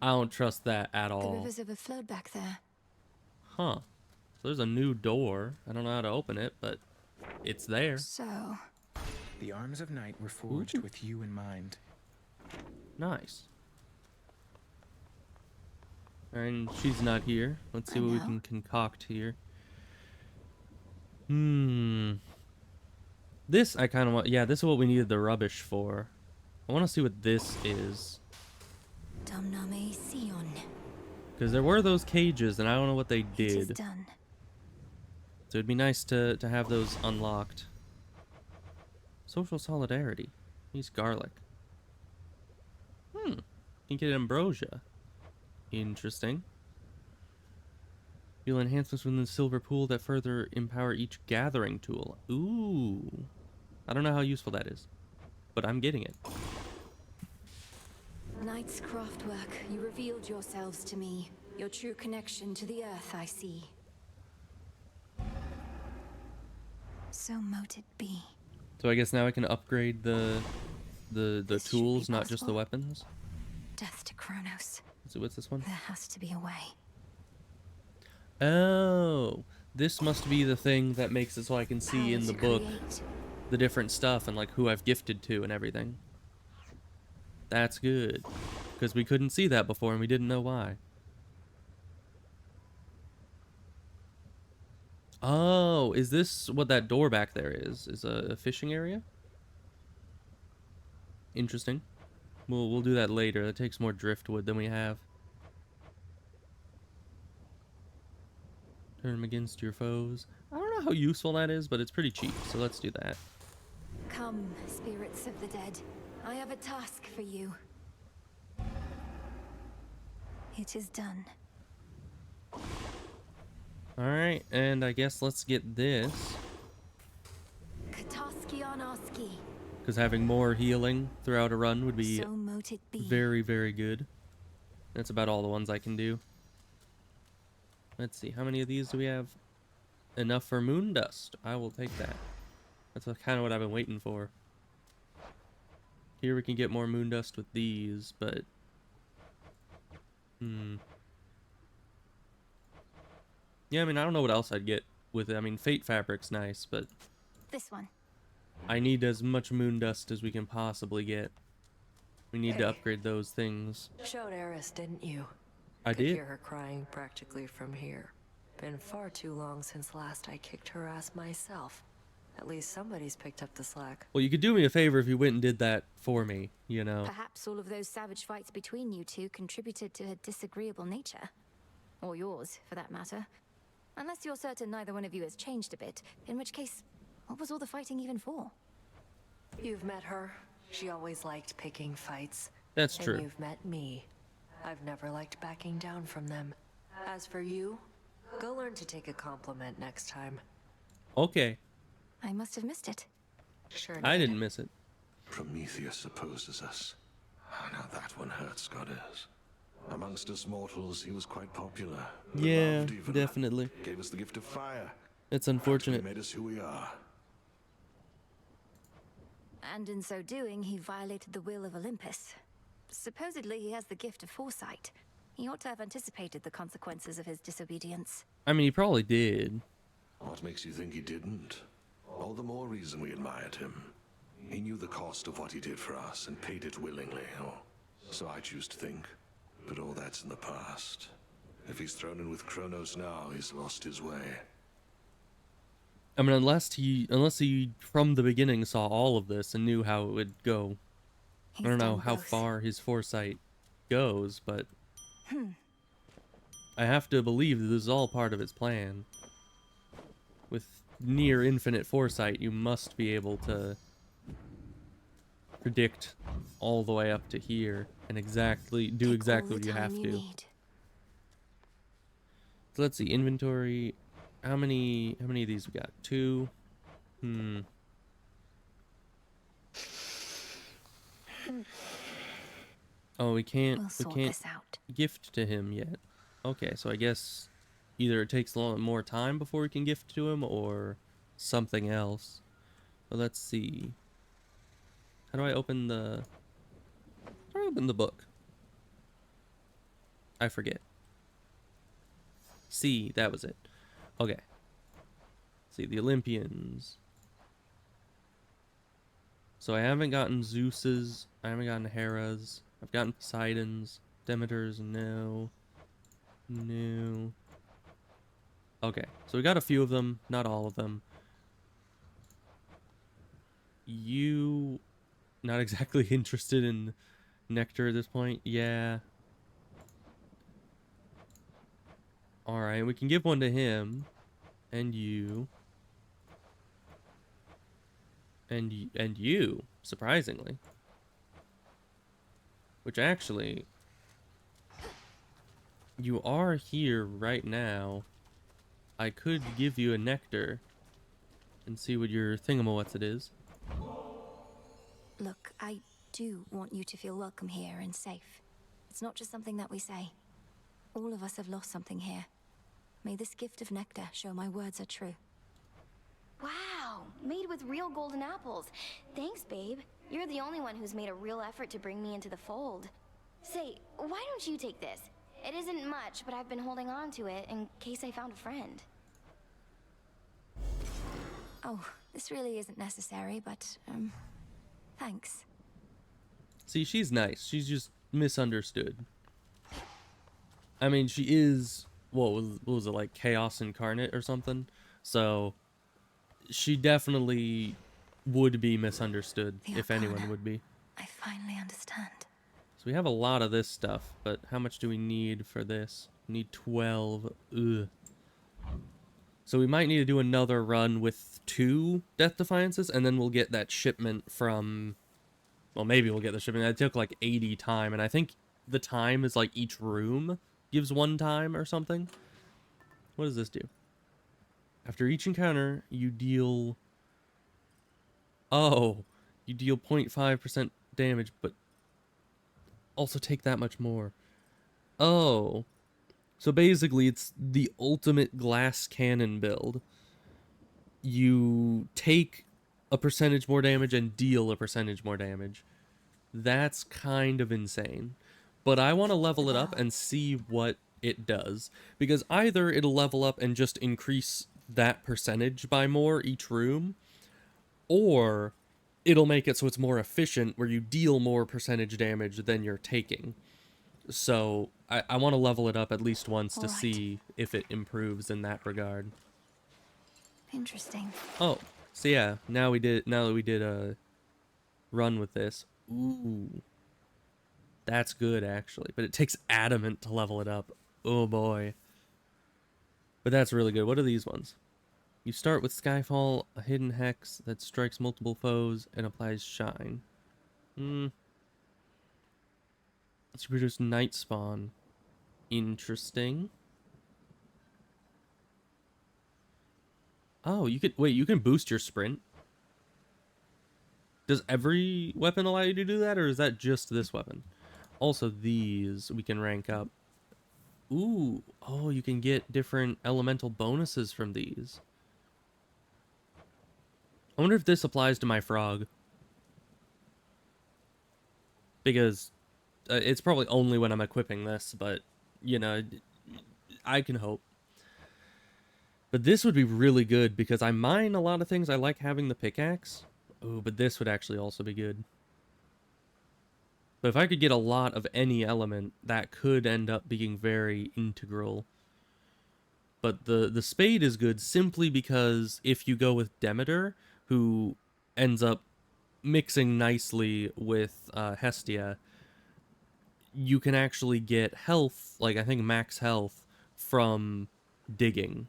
Speaker 1: I don't trust that at
Speaker 2: The
Speaker 1: all.
Speaker 2: rivers overflowed back there.
Speaker 1: Huh. So there's a new door. I don't know how to open it, but it's there.
Speaker 2: So...
Speaker 13: The arms of night were forged with you in mind.
Speaker 1: Nice. And she's not here. Let's see what we can concoct here. This I kind of want. Yeah, this is what we needed the rubbish for. I want to see what this is.
Speaker 2: Domname Sion.
Speaker 1: Because there were those cages, and I don't know what they
Speaker 2: It is
Speaker 1: did.
Speaker 2: done.
Speaker 1: So it'd be nice to have those unlocked. Social solidarity. He's garlic. Can get ambrosia. Interesting. You'll enhancements within the silver pool that further empower each gathering tool. Ooh. I don't know how useful that is, but I'm getting it.
Speaker 2: Knight's craftwork, you revealed yourselves to me. Your true connection to the earth, I see. So mote it be.
Speaker 1: So I guess now I can upgrade the tools, not just the
Speaker 2: possible.
Speaker 1: weapons.
Speaker 2: Death to Kronos.
Speaker 1: So what's this one?
Speaker 2: There has to be a way.
Speaker 1: Oh, this must be the thing that makes it so I can see in the book the different stuff and like who I've gifted to and everything. That's good, because we couldn't see that before and we didn't know why. Oh, is this what that door back there is? Is a fishing area? Interesting. We'll do that later. That takes more driftwood than we have. Turn them against your foes. I don't know how useful that is, but it's pretty cheap, so let's do that.
Speaker 2: Come, spirits of the dead. I have a task for you. It is done.
Speaker 1: Alright, and I guess let's get this.
Speaker 2: Kataskianaski.
Speaker 1: Because having more healing throughout a run would be
Speaker 2: So mote it be.
Speaker 1: very, very good. That's about all the ones I can do. Let's see, how many of these do we have? Enough for moon dust. I will take that. That's kind of what I've been waiting for. Here we can get more moon dust with these, but... Yeah, I mean, I don't know what else I'd get with it. I mean, Fate Fabric's nice, but...
Speaker 2: This one.
Speaker 1: I need as much moon dust as we can possibly get. We need to upgrade those things.
Speaker 14: Showed Eris, didn't you?
Speaker 1: I
Speaker 14: Could
Speaker 1: did.
Speaker 14: hear her crying practically from here. Been far too long since last I kicked her ass myself. At least somebody's picked up the slack.
Speaker 1: Well, you could do me a favor if you went and did that for me, you know.
Speaker 2: Perhaps all of those savage fights between you two contributed to her disagreeable nature. Or yours, for that matter. Unless you're certain neither one of you has changed a bit, in which case, what was all the fighting even for?
Speaker 14: You've met her. She always liked picking fights.
Speaker 1: That's
Speaker 14: and
Speaker 1: true.
Speaker 14: You've met me. I've never liked backing down from them. As for you, go learn to take a compliment next time.
Speaker 1: Okay.
Speaker 2: I must have missed it.
Speaker 14: Sure
Speaker 1: I didn't miss it.
Speaker 6: Prometheus opposes us. Now that one hurts, goddess. Amongst us mortals, he was quite popular.
Speaker 1: Yeah,
Speaker 6: Beloved even.
Speaker 1: definitely.
Speaker 6: Gave us the gift of fire.
Speaker 1: It's unfortunate.
Speaker 6: Actually made us who we are.
Speaker 2: And in so doing, he violated the will of Olympus. Supposedly, he has the gift of foresight. He ought to have anticipated the consequences of his disobedience.
Speaker 1: I mean, he probably did.
Speaker 6: What makes you think he didn't? All the more reason we admired him. He knew the cost of what he did for us and paid it willingly, or so I choose to think. But all that's in the past. If he's thrown in with Kronos now, he's lost his way.
Speaker 1: I mean, unless he from the beginning saw all of this and knew how it would go. I don't know how far his foresight goes, but I have to believe that this is all part of his plan. With near infinite foresight, you must be able to predict all the way up to here and do exactly what you have to. So let's see, inventory. How many of these we got? 2. Oh, we can't gift to him yet. Okay, so I guess either it takes a lot more time before we can gift to him or something else. But let's see. How do I open the book? I forget. See, that was it. Okay. See, the Olympians. So I haven't gotten Zeus's. I haven't gotten Hera's. I've gotten Poseidon's. Demeter's, no. No. Okay, so we got a few of them, not all of them. You... not exactly interested in nectar at this point? Yeah. Alright, we can give one to him. And you. And you, surprisingly. Which actually... you are here right now. I could give you a nectar. And see what your thingamawhat's it is.
Speaker 2: Look, I do want you to feel welcome here and safe. It's not just something that we say. All of us have lost something here. May this gift of nectar show my words are true.
Speaker 11: Wow, made with real golden apples. Thanks, babe. You're the only one who's made a real effort to bring me into the fold. Say, why don't you take this? It isn't much, but I've been holding on to it in case I found a friend.
Speaker 2: Oh, this really isn't necessary, but, thanks.
Speaker 1: See, she's nice. She's just misunderstood. I mean, she is, what was it, like Chaos Incarnate or something? So, she definitely would be misunderstood, if anyone would be.
Speaker 2: I finally understand.
Speaker 1: So we have a lot of this stuff, but how much do we need for this? We need 12. Ugh. So we might need to do another run with 2 Death Defiances, and then we'll get that shipment from... Well, maybe we'll get the shipment. That took like 80 time, and I think the time is like each room gives 1 time or something. What does this do? After each encounter, you deal... Oh, you deal 0.5% damage, but also take that much more. Oh. So basically, it's the ultimate glass cannon build. You take a percentage more damage and deal a percentage more damage. That's kind of insane. But I want to level it up and see what it does. Because either it'll level up and just increase that percentage by more each room, or it'll make it so it's more efficient where you deal more percentage damage than you're taking. So I want to level it up at least once to see if it improves in that regard.
Speaker 2: Interesting.
Speaker 1: Oh, so yeah, now that we did a run with this. Ooh. That's good actually, but it takes adamant to level it up. Oh boy. But that's really good. What are these ones? You start with Skyfall, a hidden hex that strikes multiple foes and applies shine. Let's produce Night Spawn. Interesting. Oh, you can boost your sprint. Does every weapon allow you to do that, or is that just this weapon? Also, these we can rank up. Ooh, oh, you can get different elemental bonuses from these. I wonder if this applies to my frog. Because it's probably only when I'm equipping this, but, you know, I can hope. But this would be really good because I mine a lot of things. I like having the pickaxe. Oh, but this would actually also be good. But if I could get a lot of any element, that could end up being very integral. But the spade is good simply because if you go with Demeter, who ends up mixing nicely with Hestia, you can actually get health, like I think max health, from digging.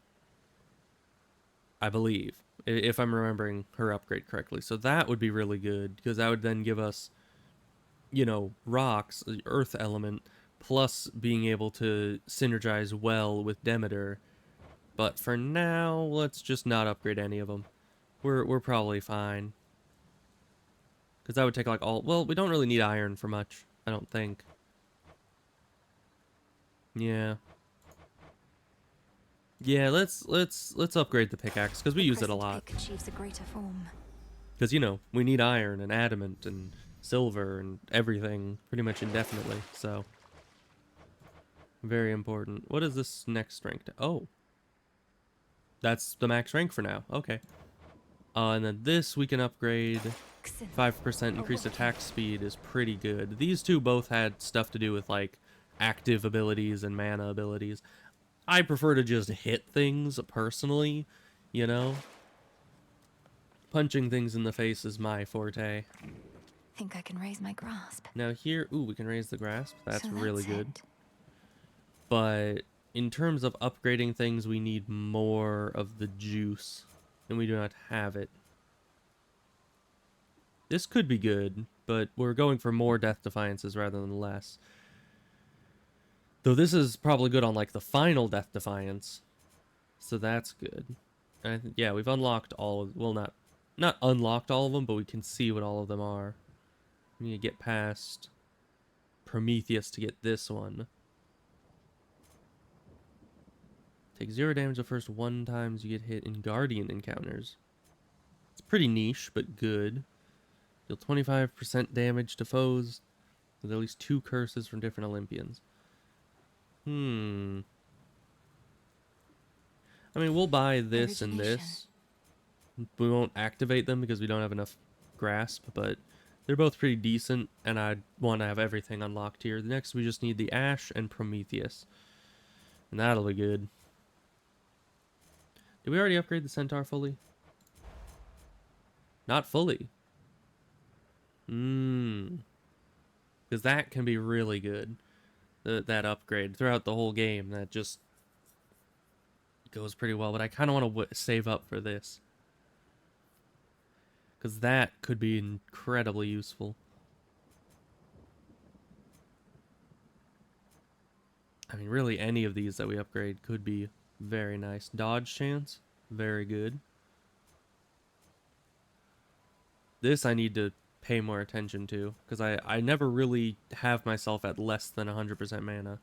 Speaker 1: I believe, if I'm remembering her upgrade correctly. So that would be really good, because that would then give us, you know, rocks, the earth element, plus being able to synergize well with Demeter. But for now, let's just not upgrade any of them. We're probably fine. Because that would take like all... Well, we don't really need iron for much, I don't think. Yeah. Yeah, let's upgrade the pickaxe, because we use it a lot.
Speaker 2: Achieves a greater form.
Speaker 1: Because, you know, we need iron and adamant and silver and everything pretty much indefinitely, so... Very important. What is this next rank? Oh. That's the max rank for now. Okay. And then this we can upgrade. 5% increased attack speed is pretty good. These two both had stuff to do with, like, active abilities and mana abilities. I prefer to just hit things, personally, you know? Punching things in the face is my forte.
Speaker 2: Think I can raise my grasp.
Speaker 1: Now here, ooh, we can raise the grasp. That's
Speaker 2: So
Speaker 1: really
Speaker 2: that's
Speaker 1: good.
Speaker 2: it.
Speaker 1: But in terms of upgrading things, we need more of the juice, and we do not have it. This could be good, but we're going for more Death Defiances rather than less. Though this is probably good on, like, the final Death Defiance. So that's good. And yeah, we've unlocked all of... Well, not unlocked all of them, but we can see what all of them are. We need to get past Prometheus to get this one. Take 0 damage the first 1 times you get hit in Guardian encounters. It's pretty niche, but good. Deal 25% damage to foes with at least 2 curses from different Olympians. I mean, we'll buy this and this. We won't activate them because we don't have enough grasp, but they're both pretty decent, and I want to have everything unlocked here. Next, we just need the Ash and Prometheus, and that'll be good. Did we already upgrade the Centaur fully? Not fully. Because that can be really good. That upgrade throughout the whole game, that just goes pretty well. But I kind of want to save up for this. Because that could be incredibly useful. I mean, really any of these that we upgrade could be very nice. Dodge chance, very good. This I need to pay more attention to, because I never really have myself at less than 100% mana.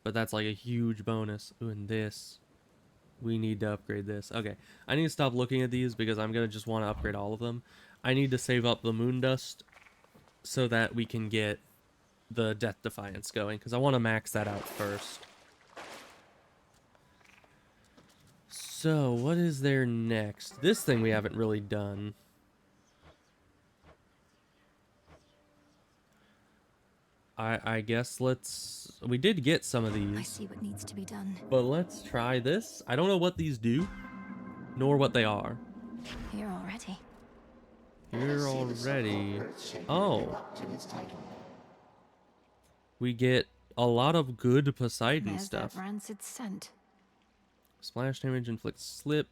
Speaker 1: But that's like a huge bonus. Ooh, and this, we need to upgrade this. Okay, I need to stop looking at these because I'm going to just want to upgrade all of them. I need to save up the Moon Dust so that we can get the Death Defiance going, because I want to max that out first. So, what is there next? This thing we haven't really done. I guess we did get some of these.
Speaker 2: I see what needs to be done.
Speaker 1: But let's try this. I don't know what these do, nor what they are.
Speaker 2: Here already.
Speaker 1: Here already. Oh. We get a lot of good Poseidon
Speaker 2: There's
Speaker 1: stuff.
Speaker 2: that rancid scent.
Speaker 1: Splash damage inflicts slip.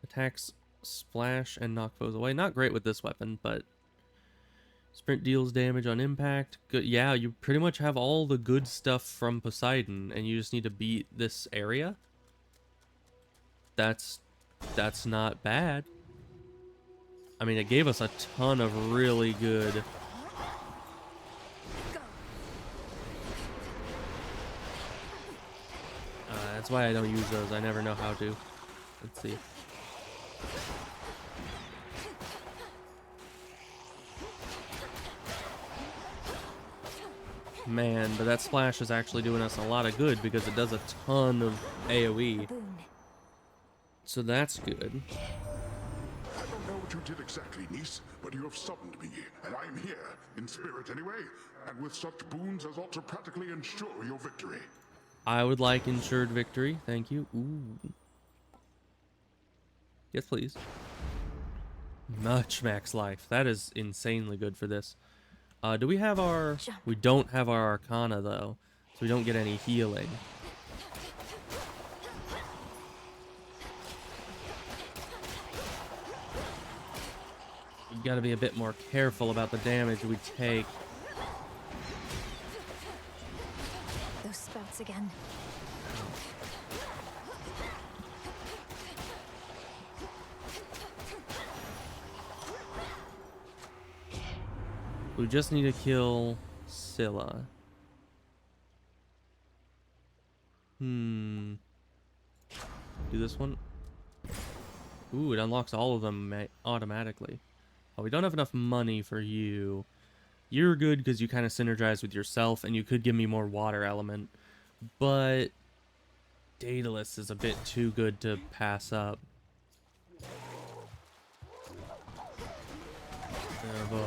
Speaker 1: Attacks splash and knock foes away. Not great with this weapon, but sprint deals damage on impact. Good. Yeah, you pretty much have all the good stuff from Poseidon, and you just need to beat this area. That's not bad. I mean, it gave us a ton of really good. That's why I don't use those. I never know how to. Let's see. Man, but that splash is actually doing us a lot of good because it does a ton of AoE. So that's good.
Speaker 5: I don't know what you did exactly, niece, but you have summoned me, and I am here, in spirit anyway, and with such boons as ought to practically ensure your victory.
Speaker 1: I would like ensured victory. Thank you. Ooh. Yes, please. Much max life. That is insanely good for this. Do we have our... We don't have our Arcana, though, so we don't get any healing. You gotta be a bit more careful about the damage we take.
Speaker 2: Those spouts again.
Speaker 1: We just need to kill Scylla. Do this one. Ooh, it unlocks all of them automatically. Oh, we don't have enough money for you. You're good because you kind of synergize with yourself, and you could give me more water element. But Daedalus is a bit too good to pass up. Oh boy.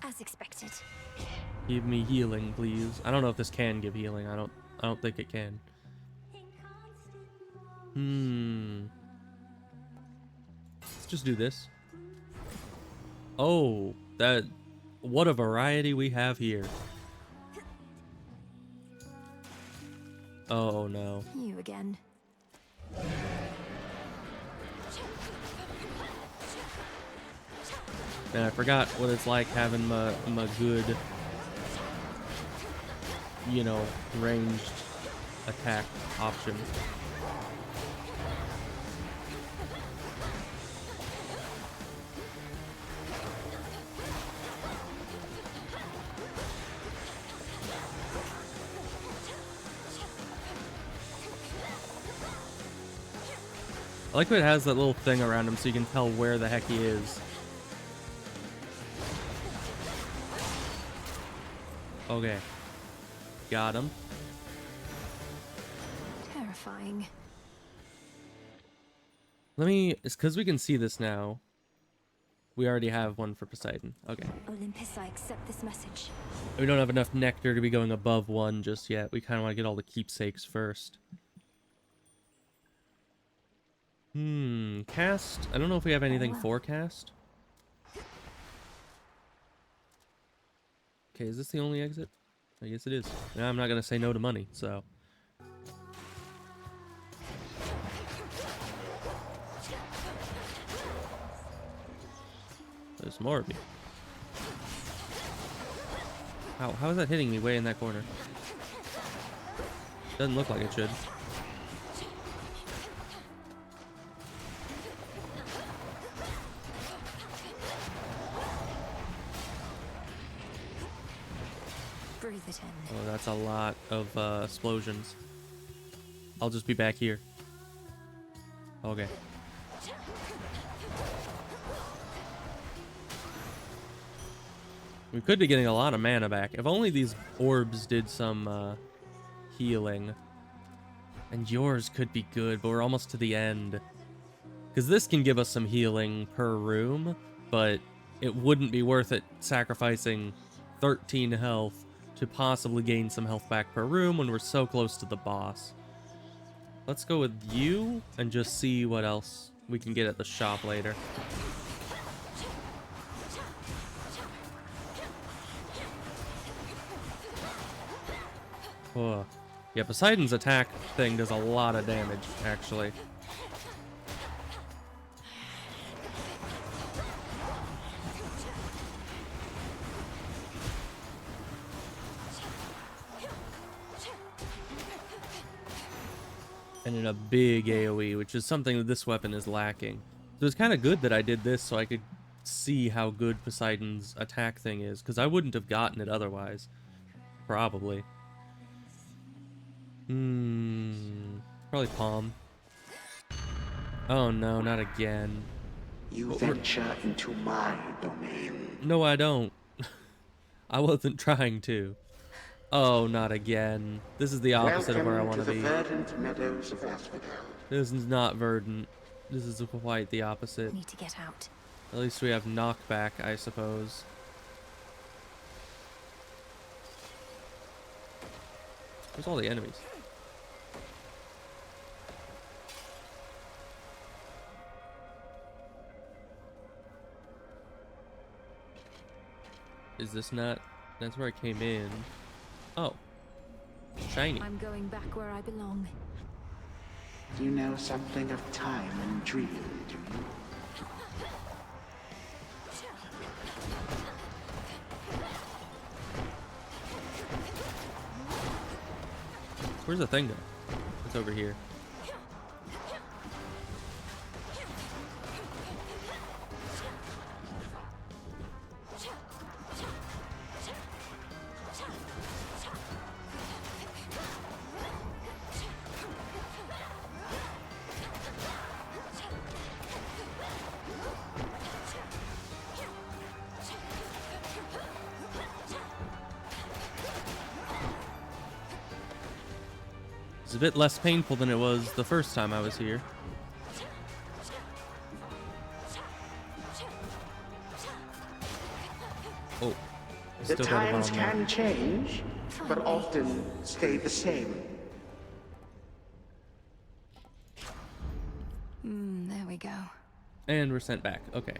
Speaker 2: As expected.
Speaker 1: Give me healing, please. I don't know if this can give healing. I don't think it can. Let's just do this. Oh, what a variety we have here. Oh no.
Speaker 2: You again.
Speaker 1: Man, I forgot what it's like having my good, you know, ranged attack option. I like how it has that little thing around him so you can tell where the heck he is. Okay. Got him.
Speaker 2: Terrifying.
Speaker 1: It's because we can see this now. We already have one for Poseidon. Okay.
Speaker 2: Olympus, I accept this message.
Speaker 1: We don't have enough nectar to be going above 1 just yet. We kind of want to get all the keepsakes first. Cast. I don't know if we have anything for cast. Okay, is this the only exit? I guess it is. Yeah, I'm not going to say no to money, so. There's more of you. How is that hitting me way in that corner? Doesn't look like it should.
Speaker 2: Breathe it in.
Speaker 1: Oh, that's a lot of explosions. I'll just be back here. Okay. We could be getting a lot of mana back. If only these orbs did some healing. And yours could be good, but we're almost to the end. Because this can give us some healing per room, but it wouldn't be worth it sacrificing 13 health to possibly gain some health back per room when we're so close to the boss. Let's go with you and just see what else we can get at the shop later. Oh. Yeah, Poseidon's attack thing does a lot of damage, actually. And in a big AoE, which is something that this weapon is lacking. So it's kind of good that I did this so I could see how good Poseidon's attack thing is, because I wouldn't have gotten it otherwise. Probably. Probably Palm. Oh no, not again.
Speaker 4: You venture into my domain.
Speaker 1: No, I don't. I wasn't trying to. Oh, not again. This is the opposite of where I want to be.
Speaker 4: Verdant meadows of Asphodel.
Speaker 1: This is not verdant. This is quite the opposite.
Speaker 2: Need to get out.
Speaker 1: At least we have knockback, I suppose. Where's all the enemies? Is this not? That's where I came in. Oh. Shiny.
Speaker 2: I'm going back where I belong.
Speaker 4: Do you know something of time and dream, do you?
Speaker 1: Where's the thing go? It's over here. It's a bit less painful than it was the first time I was here. Oh.
Speaker 4: The times can change, but often stay the same.
Speaker 2: There we go.
Speaker 1: And we're sent back. Okay.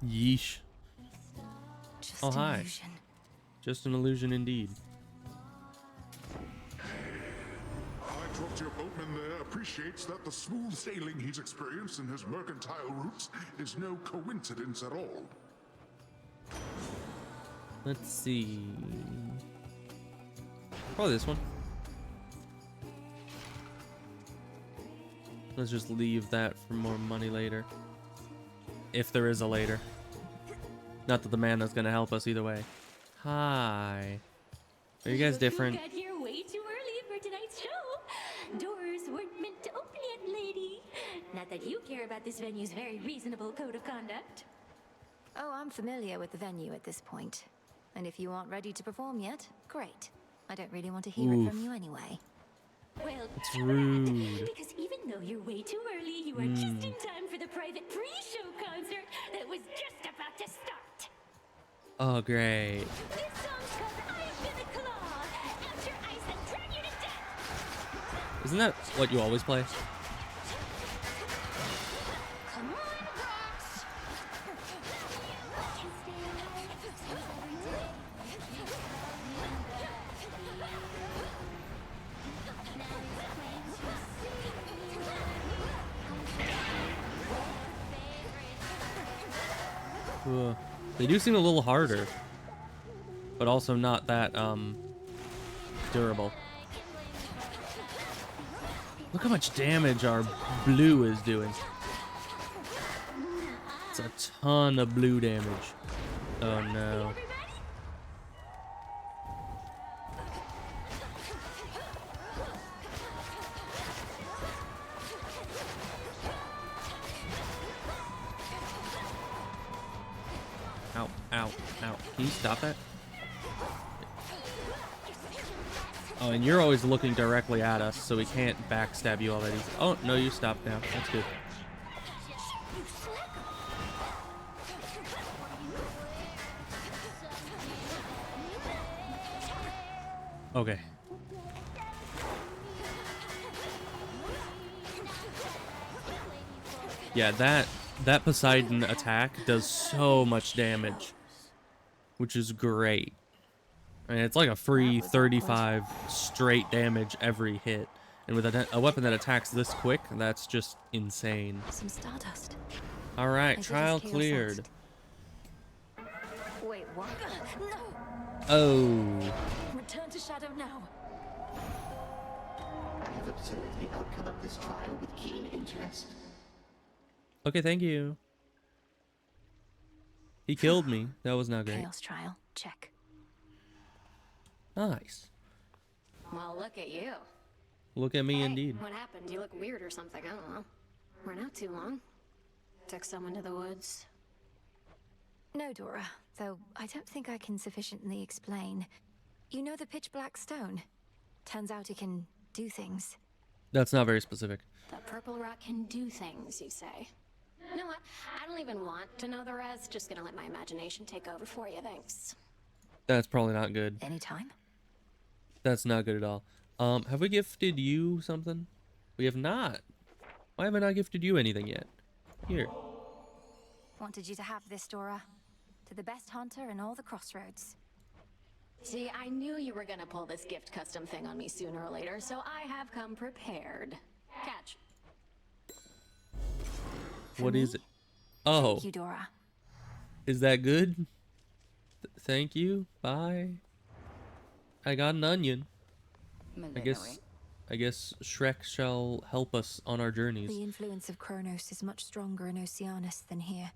Speaker 1: Yeesh.
Speaker 2: Just
Speaker 1: Oh,
Speaker 2: an
Speaker 1: hi.
Speaker 2: illusion.
Speaker 1: Just an illusion indeed.
Speaker 5: I trust your boatman there appreciates that the smooth sailing he's experienced in his mercantile routes is no coincidence at all.
Speaker 1: Let's see. Probably this one. Let's just leave that for more money later. If there is a later. Not that the mana's gonna help us either way. Hi. Are you guys different?
Speaker 15: You got here way too early for tonight's show. Doors weren't meant to open yet, lady. Not that you care about this venue's very reasonable code of conduct.
Speaker 2: Oh, I'm familiar with the venue at this point. And if you aren't ready to perform yet, great. I don't really want to hear it from you anyway.
Speaker 15: Well,
Speaker 1: It's rude.
Speaker 15: because even though you're way too early, you are just in time for the private pre-show concert that was just about to start.
Speaker 1: Oh, great.
Speaker 15: This song's called I've Been the Claw. Out your ice and drag you to death.
Speaker 1: Isn't that what you always play?
Speaker 15: Come on, Rox.
Speaker 1: They do seem a little harder, but also not that durable. Look how much damage our blue is doing. It's a ton of blue damage. Oh no. Ow, ow, ow. Can you stop that? Oh, and you're always looking directly at us, so we can't backstab you all that easy. Oh, no, you stopped now. That's good. Okay. Yeah, that Poseidon attack does so much damage, which is great. I mean, it's like a free 35 straight damage every hit. And with a weapon that attacks this quick, that's just insane.
Speaker 2: Some stardust.
Speaker 1: All right,
Speaker 2: I did
Speaker 1: trial
Speaker 2: as chaos
Speaker 1: cleared.
Speaker 2: asked. Wait, what? No!
Speaker 1: Oh.
Speaker 2: Return to Shadow now.
Speaker 16: I have observed the outcome of this trial with keen interest.
Speaker 1: Okay, thank you. He killed me. That was not great.
Speaker 2: Chaos trial. Check.
Speaker 1: Nice.
Speaker 17: Well, look at you.
Speaker 1: Look at me,
Speaker 17: Hey,
Speaker 1: indeed.
Speaker 17: What happened? You look weird or something. I don't know. We're not too long. Took someone to the woods.
Speaker 2: No, Dora, though I don't think I can sufficiently explain. You know the pitch black stone? Turns out it can do things.
Speaker 1: That's not very specific.
Speaker 17: The purple rock can do things, you say? You know what? I don't even want to know the rest. Just gonna let my imagination take over for you, thanks.
Speaker 1: That's probably not good.
Speaker 2: Anytime.
Speaker 1: That's not good at all. Have we gifted you something? We have not. Why have I not gifted you anything yet? Here.
Speaker 2: Wanted you to have this, Dora. To the best hunter in all the crossroads.
Speaker 17: See, I knew you were gonna pull this gift custom thing on me sooner or later, so I have come prepared. Catch.
Speaker 1: What is it? Oh.
Speaker 2: Thank you, Dora.
Speaker 1: Is that good? Thank you. Bye. I got an onion. I guess Shrek shall help us on our journeys.
Speaker 2: The influence of Kronos is much stronger in Oceanus than here.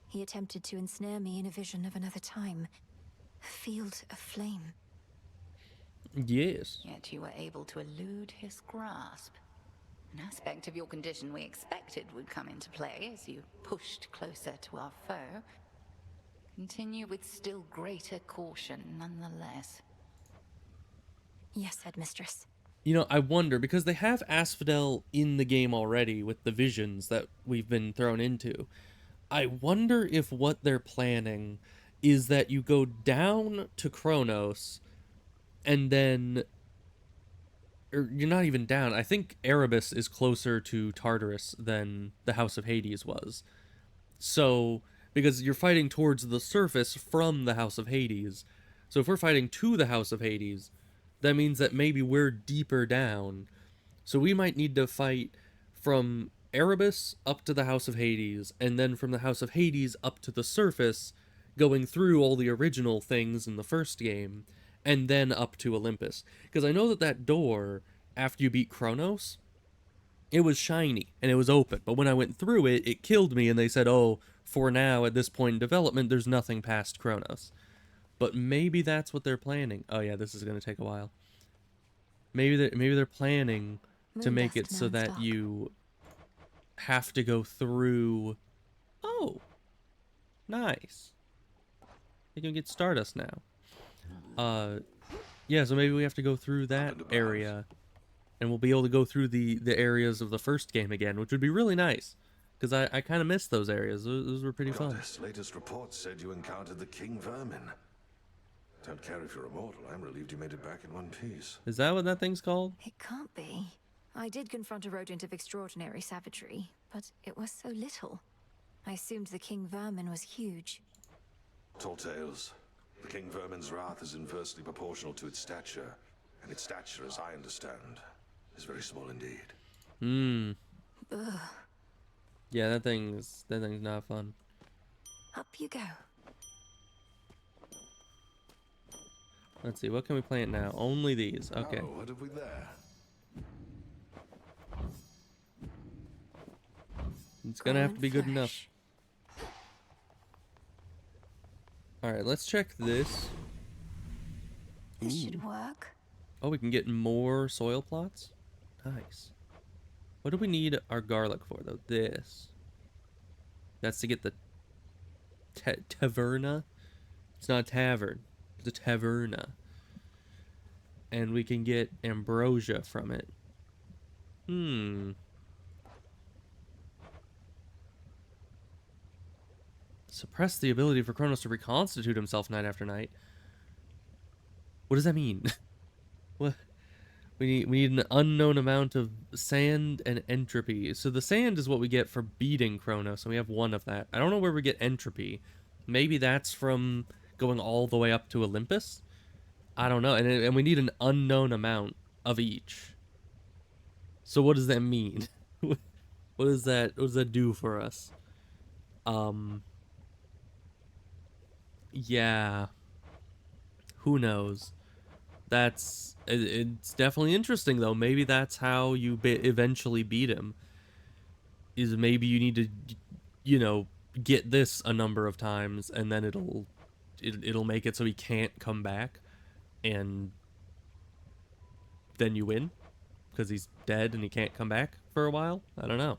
Speaker 2: He attempted to ensnare me in a vision of another time. A field of flame.
Speaker 1: Yes.
Speaker 18: Yet you were able to elude his grasp. An aspect of your condition we expected would come into play as you pushed closer to our foe. Continue with still greater caution, nonetheless.
Speaker 2: Yes, Headmistress.
Speaker 1: You know, I wonder, because they have Asphodel in the game already with the visions that we've been thrown into. I wonder if what they're planning is that you go down to Kronos and then... Or you're not even down. I think Erebus is closer to Tartarus than the House of Hades was. So, because you're fighting towards the surface from the House of Hades. So if we're fighting to the House of Hades, that means that maybe we're deeper down. So we might need to fight from Erebus up to the House of Hades, and then from the House of Hades up to the surface, going through all the original things in the first game, and then up to Olympus. Because I know that that door, after you beat Kronos, it was shiny, and it was open. But when I went through it, it killed me, and they said, oh, for now, at this point in development, there's nothing past Kronos. But maybe that's what they're planning. Oh yeah, this is going to take a while. Maybe they're planning to make it so that you have to go through... Oh, nice. You can get Stardust now. Yeah, so maybe we have to go through that area, and we'll be able to go through the areas of the first game again, which would be really nice. because I kind of missed those areas. Those were pretty fun.
Speaker 6: Goddess, latest reports said you encountered the King Vermin. Don't care if you're immortal. I'm relieved you made it back in one piece.
Speaker 1: Is that what that thing's called?
Speaker 2: It can't be. I did confront a rodent of extraordinary savagery, but it was so little. I assumed the King Vermin was huge.
Speaker 6: Tall tales. The King Vermin's wrath is inversely proportional to its stature, and its stature, as I understand, is very small indeed.
Speaker 1: Hmm.
Speaker 2: Ugh.
Speaker 1: Yeah, that thing's not fun.
Speaker 2: Up you go.
Speaker 1: Let's see, what can we plant now? Only these. Okay.
Speaker 6: Oh, what have we there?
Speaker 1: It's gonna have to be good enough. Alright, let's check this.
Speaker 2: This should work.
Speaker 1: Oh, we can get more soil plots? Nice. What do we need our garlic for, though? This. That's to get the taverna. It's not a tavern. It's a taverna. And we can get ambrosia from it. Suppress the ability for Kronos to reconstitute himself night after night. What does that mean? What? We need an unknown amount of sand and entropy. So the sand is what we get for beating Kronos, and we have one of that. I don't know where we get entropy. Maybe that's from going all the way up to Olympus? I don't know. And we need an unknown amount of each. So what does that mean? What does that do for us? Yeah. Who knows? It's definitely interesting, though. Maybe that's how you eventually beat him. Is maybe you need to, you know, get this a number of times, and then it'll make it so he can't come back, and then you win because he's dead and he can't come back for a while. I don't know.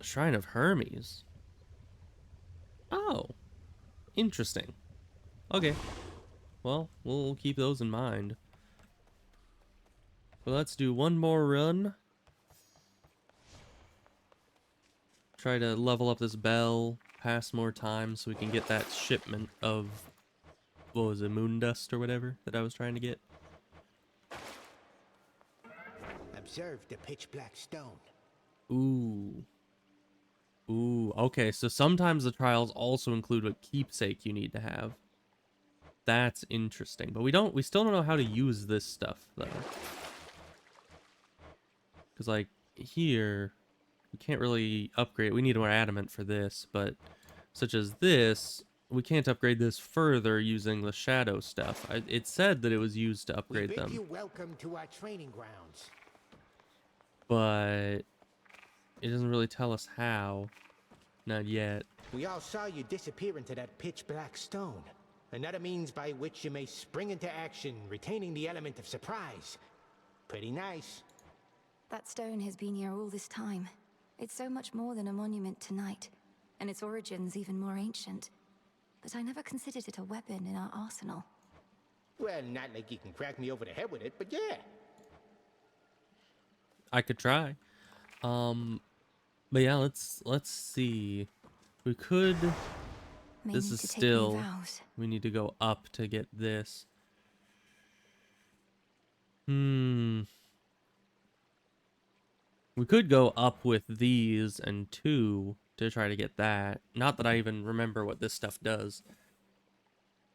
Speaker 1: Shrine of Hermes. Oh, interesting. Okay. Well, we'll keep those in mind. But let's do one more run. Try to level up this bell, pass more time so we can get that shipment of, what was it, moon dust or whatever that I was trying to get.
Speaker 19: Observe the pitch black stone.
Speaker 1: Ooh. Ooh, okay, so sometimes the trials also include what keepsake you need to have. That's interesting, but we still don't know how to use this stuff, though. Because, like, here, we can't really upgrade. We need more adamant for this, but such as this, we can't upgrade this further using the shadow stuff. It said that it was used to upgrade them.
Speaker 19: You welcome to our training grounds.
Speaker 1: But it doesn't really tell us how. Not yet.
Speaker 19: We all saw you disappear into that pitch black stone. Another means by which you may spring into action, retaining the element of surprise. Pretty nice.
Speaker 2: That stone has been here all this time. It's so much more than a monument to night, and its origins even more ancient. But I never considered it a weapon in our arsenal.
Speaker 19: Well, not like you can crack me over the head with it, but yeah.
Speaker 1: I could try. But yeah, let's see. We could. This is still. We need to go up to get this. We could go up with these and 2 to try to get that. Not that I even remember what this stuff does.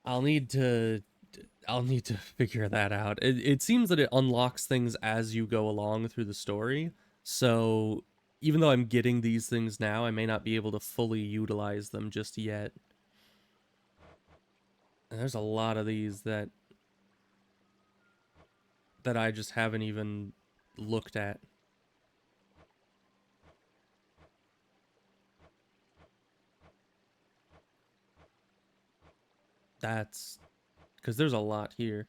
Speaker 1: I'll need to figure that out. It seems that it unlocks things as you go along through the story. So even though I'm getting these things now, I may not be able to fully utilize them just yet. And there's a lot of these that I just haven't even looked at. That's because there's a lot here.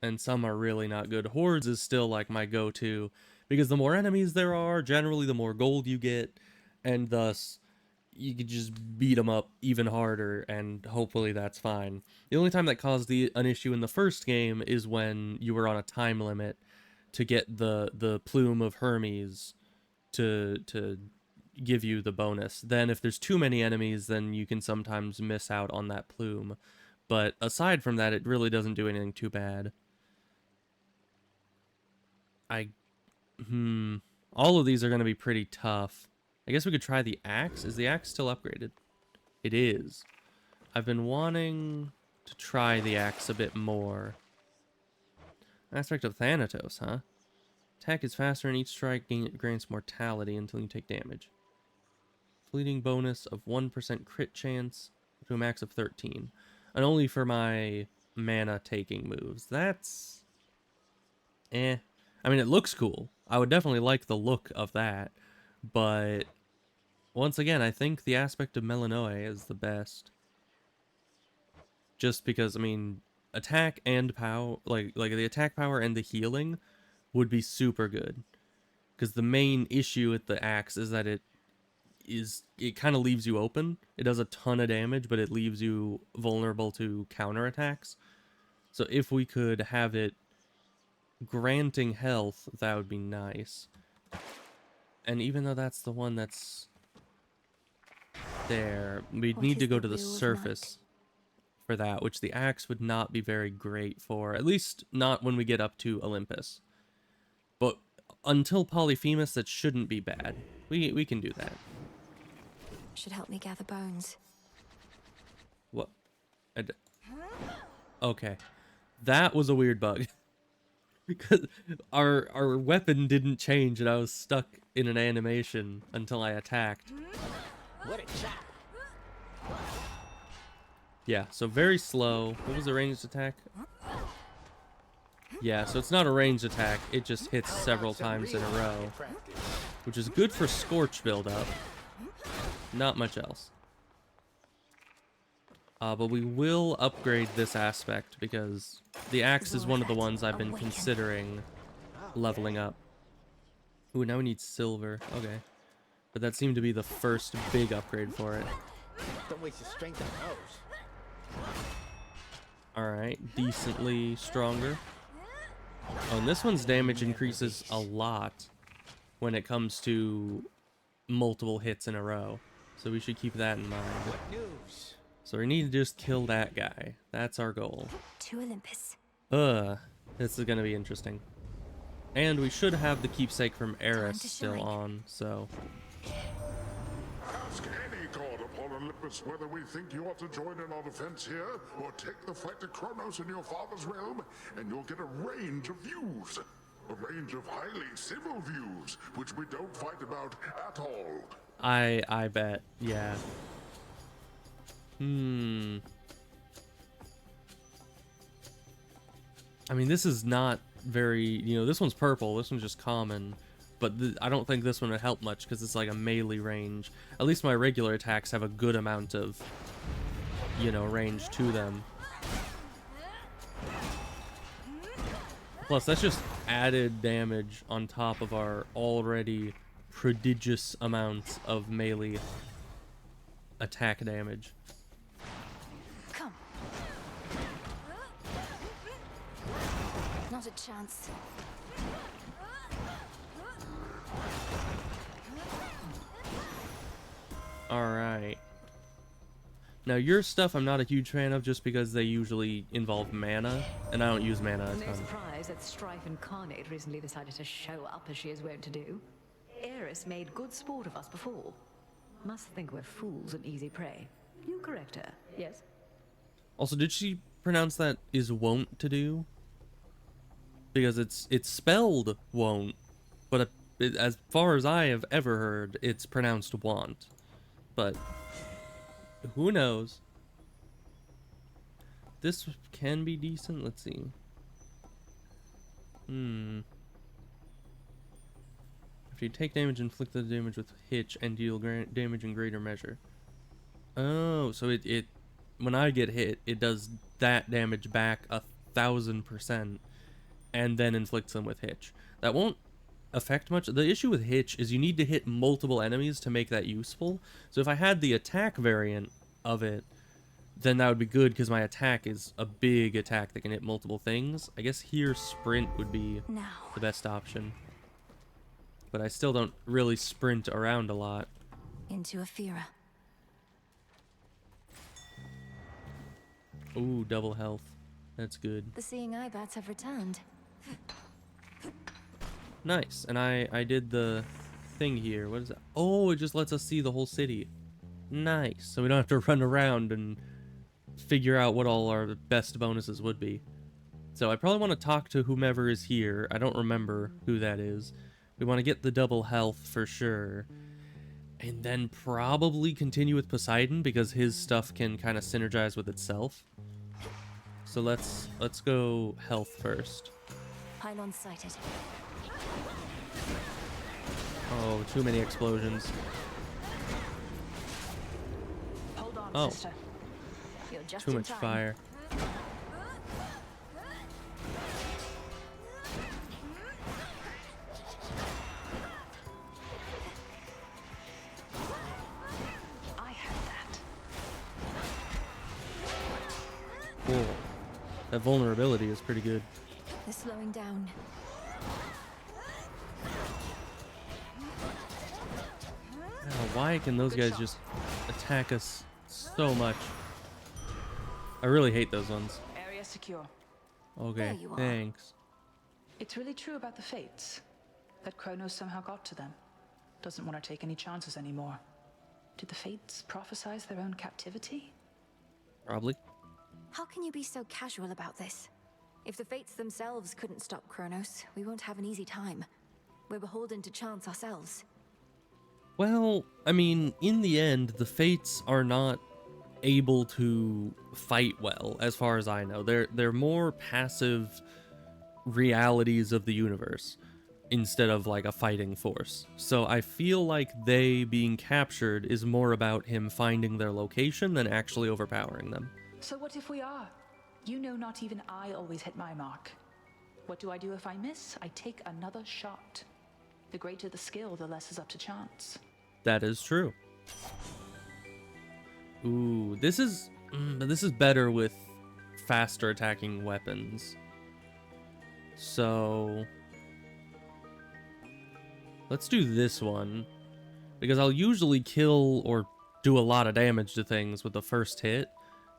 Speaker 1: And some are really not good. Hordes is still like my go-to, because the more enemies there are, generally the more gold you get, and thus you could just beat them up even harder, and hopefully that's fine. The only time that caused an issue in the first game is when you were on a time limit to get the plume of Hermes to give you the bonus. Then if there's too many enemies, then you can sometimes miss out on that plume. But aside from that, it really doesn't do anything too bad. All of these are going to be pretty tough. I guess we could try the axe. Is the axe still upgraded? It is. I've been wanting to try the axe a bit more. Aspect of Thanatos, huh? Attack is faster and each strike grants mortality until you take damage. Fleeting bonus of 1% crit chance to a max of 13. And only for my mana taking moves. That's... I mean, it looks cool. I would definitely like the look of that. But once again, I think the aspect of Melanoe is the best. Just because, I mean, attack and power, like the attack power and the healing would be super good. Because the main issue with the axe is that it kind of leaves you open. It does a ton of damage, but it leaves you vulnerable to counterattacks. So if we could have it granting health, that would be nice. And even though that's the one that's there, we'd need to go to the surface for that, which the axe would not be very great for, at least not when we get up to Olympus. But until Polyphemus, that shouldn't be bad. We can do that.
Speaker 2: Should help me gather bones.
Speaker 1: What? Okay. That was a weird bug. Because our weapon didn't change and I was stuck in an animation until I attacked.
Speaker 19: What a shot!
Speaker 1: Yeah, so very slow. What was the ranged attack? Yeah, so it's not a ranged attack. It just hits several times in a row. Which is good for Scorch build-up. Not much else. But we will upgrade this aspect because the axe is one of the ones I've been considering leveling up. Ooh, now we need silver. Okay. But that seemed to be the first big upgrade for it.
Speaker 19: Don't waste your strength on those.
Speaker 1: Alright, decently stronger. Oh, and this one's damage increases a lot when it comes to multiple hits in a row. So we should keep that in mind.
Speaker 19: What news?
Speaker 1: So we need to just kill that guy. That's our goal.
Speaker 2: To Olympus.
Speaker 1: This is gonna be interesting. And we should have the keepsake from Eris still on, so...
Speaker 5: Ask any god upon Olympus whether we think you ought to join in our defense here, or take the fight to Kronos in your father's realm, and you'll get a range of views. A range of highly civil views, which we don't fight about at all.
Speaker 1: I bet, yeah. I mean, this is not very, you know, this one's purple, this one's just common, but I don't think this one would help much because it's like a melee range. At least my regular attacks have a good amount of, you know, range to them. Plus, that's just added damage on top of our already prodigious amounts of melee attack damage.
Speaker 2: Come. Not a chance.
Speaker 1: Alright. Now your stuff I'm not a huge fan of just because they usually involve mana, and I don't use mana a
Speaker 3: No
Speaker 1: ton.
Speaker 3: surprise that Strife Incarnate recently decided to show up as she is wont to do. Eris made good sport of us before. Must think we're fools and easy prey. You correct her, yes?
Speaker 1: Also, did she pronounce that is wont to do? Because it's spelled won't, but as far as I have ever heard, it's pronounced want. But who knows? This can be decent. Let's see. If you take damage, inflict the damage with hitch and deal damage in greater measure. Oh, so it when I get hit, it does that damage back 1,000%, and then inflicts them with hitch. That won't affect much. The issue with hitch is you need to hit multiple enemies to make that useful. So if I had the attack variant of it, then that would be good because my attack is a big attack that can hit multiple things. I guess here sprint would be the best option. But I still don't really sprint around a lot.
Speaker 2: Into Aphira.
Speaker 1: Ooh, double health. That's good.
Speaker 2: The seeing eye bats have returned.
Speaker 1: Nice. And I did the thing here. What is that? Oh, it just lets us see the whole city. Nice. So we don't have to run around and figure out what all our best bonuses would be. So I probably want to talk to whomever is here. I don't remember who that is. We want to get the double health for sure. And then probably continue with Poseidon because his stuff can kind of synergize with itself. So let's go health first.
Speaker 2: Pylon sighted.
Speaker 1: Oh, too many explosions.
Speaker 2: Hold on,
Speaker 1: oh,
Speaker 2: sister. You're just
Speaker 1: too
Speaker 2: in
Speaker 1: much
Speaker 2: time.
Speaker 1: fire.
Speaker 2: I heard that.
Speaker 1: Cool. That vulnerability is pretty good.
Speaker 2: They're slowing down.
Speaker 1: Why can those guys just attack us so much? I really hate those ones.
Speaker 20: Area secure.
Speaker 1: Okay, thanks.
Speaker 20: It's really true about the Fates. That Kronos somehow got to them. Doesn't want to take any chances anymore. Did the Fates prophesize their own captivity?
Speaker 1: Probably.
Speaker 2: How can you be so casual about this? If the Fates themselves couldn't stop Kronos, we won't have an easy time. We're beholden to chance ourselves.
Speaker 1: Well, I mean, in the end, the Fates are not able to fight well, as far as I know. They're more passive realities of the universe instead of like a fighting force. So I feel like they being captured is more about him finding their location than actually overpowering them.
Speaker 20: So what if we are? You know not even I always hit my mark. What do I do if I miss? I take another shot. The greater the skill, the less is up to chance.
Speaker 1: That is true. Ooh, this is better with faster attacking weapons. So let's do this one because I'll usually kill or do a lot of damage to things with the first hit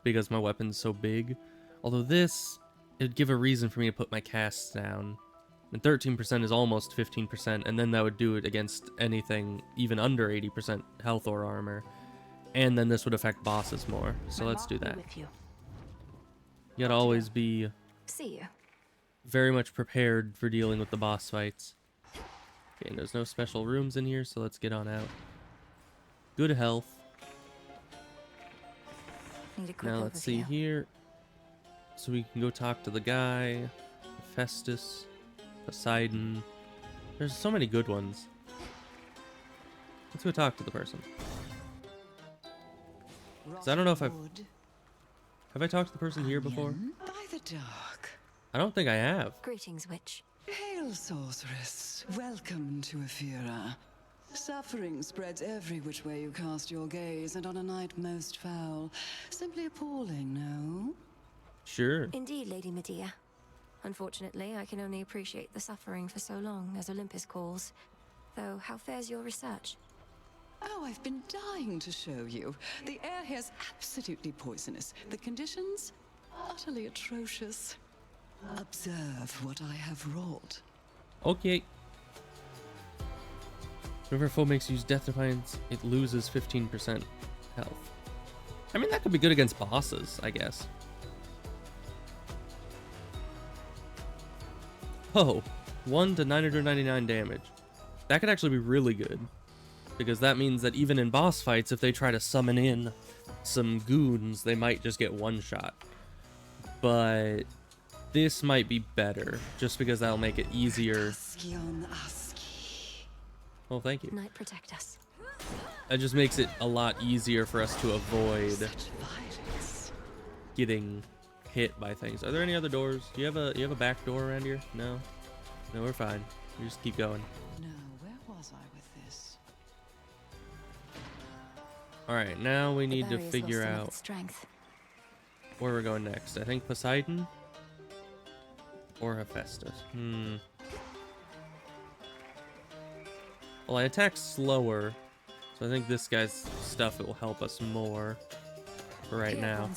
Speaker 1: because my weapon's so big. Although this, it'd give a reason for me to put my casts down. And 13% is almost 15%, and then that would do it against anything even under 80% health or armor. And then this would affect bosses more. So let's do that. You gotta always be very much prepared for dealing with the boss fights. Okay, and there's no special rooms in here, so let's get on out. Good health. Now let's see here. So we can go talk to the guy, Festus, Poseidon. There's so many good ones. Let's go talk to the person. Because I don't know if have I talked to the person here before?
Speaker 21: By the dark.
Speaker 1: I don't think I have.
Speaker 2: Greetings, witch.
Speaker 21: Hail, sorceress. Welcome to Aphira. Suffering spreads every which way you cast your gaze, and on a night most foul. Simply appalling, no?
Speaker 1: Sure.
Speaker 2: Indeed, Lady Medea. Unfortunately, I can only appreciate the suffering for so long as Olympus calls. Though, how fares your research?
Speaker 21: Oh, I've been dying to show you. The air here's absolutely poisonous. The conditions? Utterly atrocious. Observe what I have wrought.
Speaker 1: Okay. Whenever a foe makes use Death Defiance, it loses 15% health. I mean, that could be good against bosses, I guess. Oh, 1 to 999 damage. That could actually be really good. Because that means that even in boss fights, if they try to summon in some goons, they might just get one shot. But this might be better, just because that'll make it easier. Oh, thank you.
Speaker 2: Night protect us.
Speaker 1: That just makes it a lot easier for us to avoid getting hit by things. Are there any other doors? Do you have a back door around here? No? No, we're fine. We just keep going.
Speaker 21: No, where was I with this?
Speaker 1: Alright, now we need to figure out...
Speaker 2: Strength.
Speaker 1: where we're going next. I think Poseidon or Hephaestus. Well, I attack slower, so I think this guy's stuff will help us more for right now.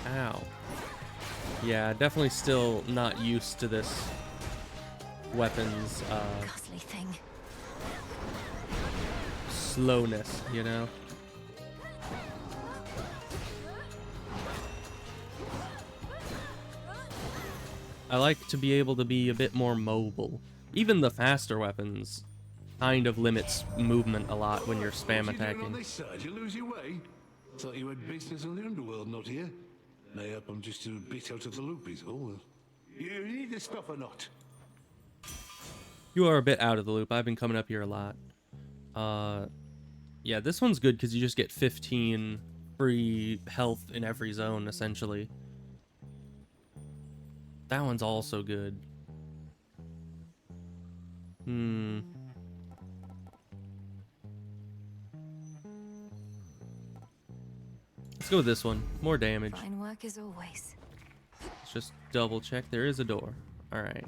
Speaker 1: Ow. Yeah, definitely still not used to this weapon's
Speaker 2: Ghastly thing.
Speaker 1: slowness, you know? I like to be able to be a bit more mobile. Even the faster weapons kind of limits movement a lot when you're spam
Speaker 7: What you doing on
Speaker 1: attacking.
Speaker 7: this side? You lose your way? Thought you had business on the underworld, not here. Mayhap I'm just a bit out of the loop, is all. You need this stuff or not?
Speaker 1: You are a bit out of the loop. I've been coming up here a lot. Yeah, this one's good because you just get 15 free health in every zone, essentially. That one's also good. Let's go with this one. More damage.
Speaker 2: Fine work as always.
Speaker 1: Let's just double check. There is a door. Alright.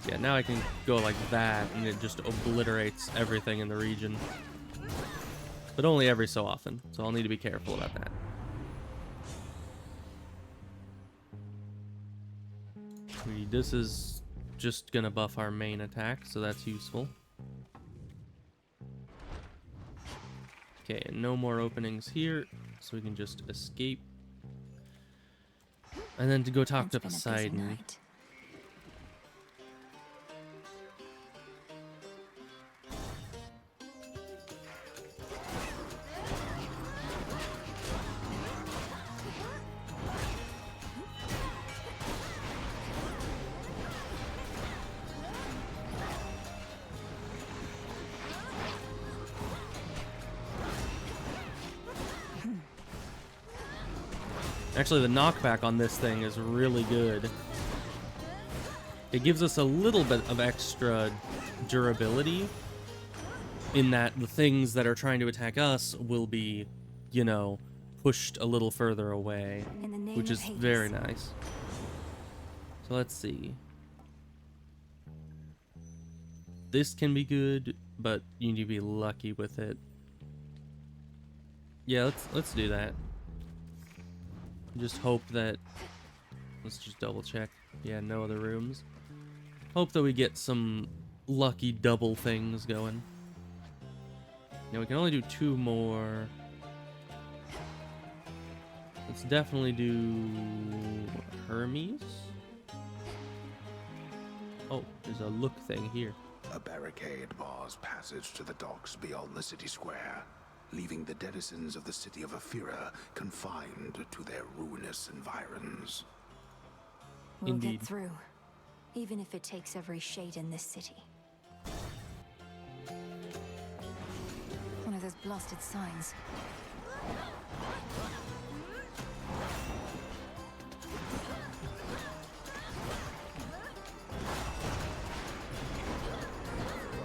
Speaker 1: Yeah, now I can go like that, and it just obliterates everything in the region. But only every so often, so I'll need to be careful about that. This is just gonna buff our main attack, so that's useful. Okay, and no more openings here, so we can just escape. And then to go talk to Poseidon. Actually, the knockback on this thing is really good. It gives us a little bit of extra durability in that the things that are trying to attack us will be, you know, pushed a little further away, which is very nice. So let's see. This can be good, but you need to be lucky with it. Yeah, let's do that. Just hope that, let's just double check. Yeah, no other rooms. Hope that we get some lucky double things going. Now we can only do 2 more. Let's definitely do Hermes. Oh, there's a look thing here.
Speaker 4: A barricade bars passage to the docks beyond the city square, leaving the denizens of the city of Aphira confined to their ruinous environs.
Speaker 2: We'll get through, even if it takes every shade in this city. One of those blasted signs.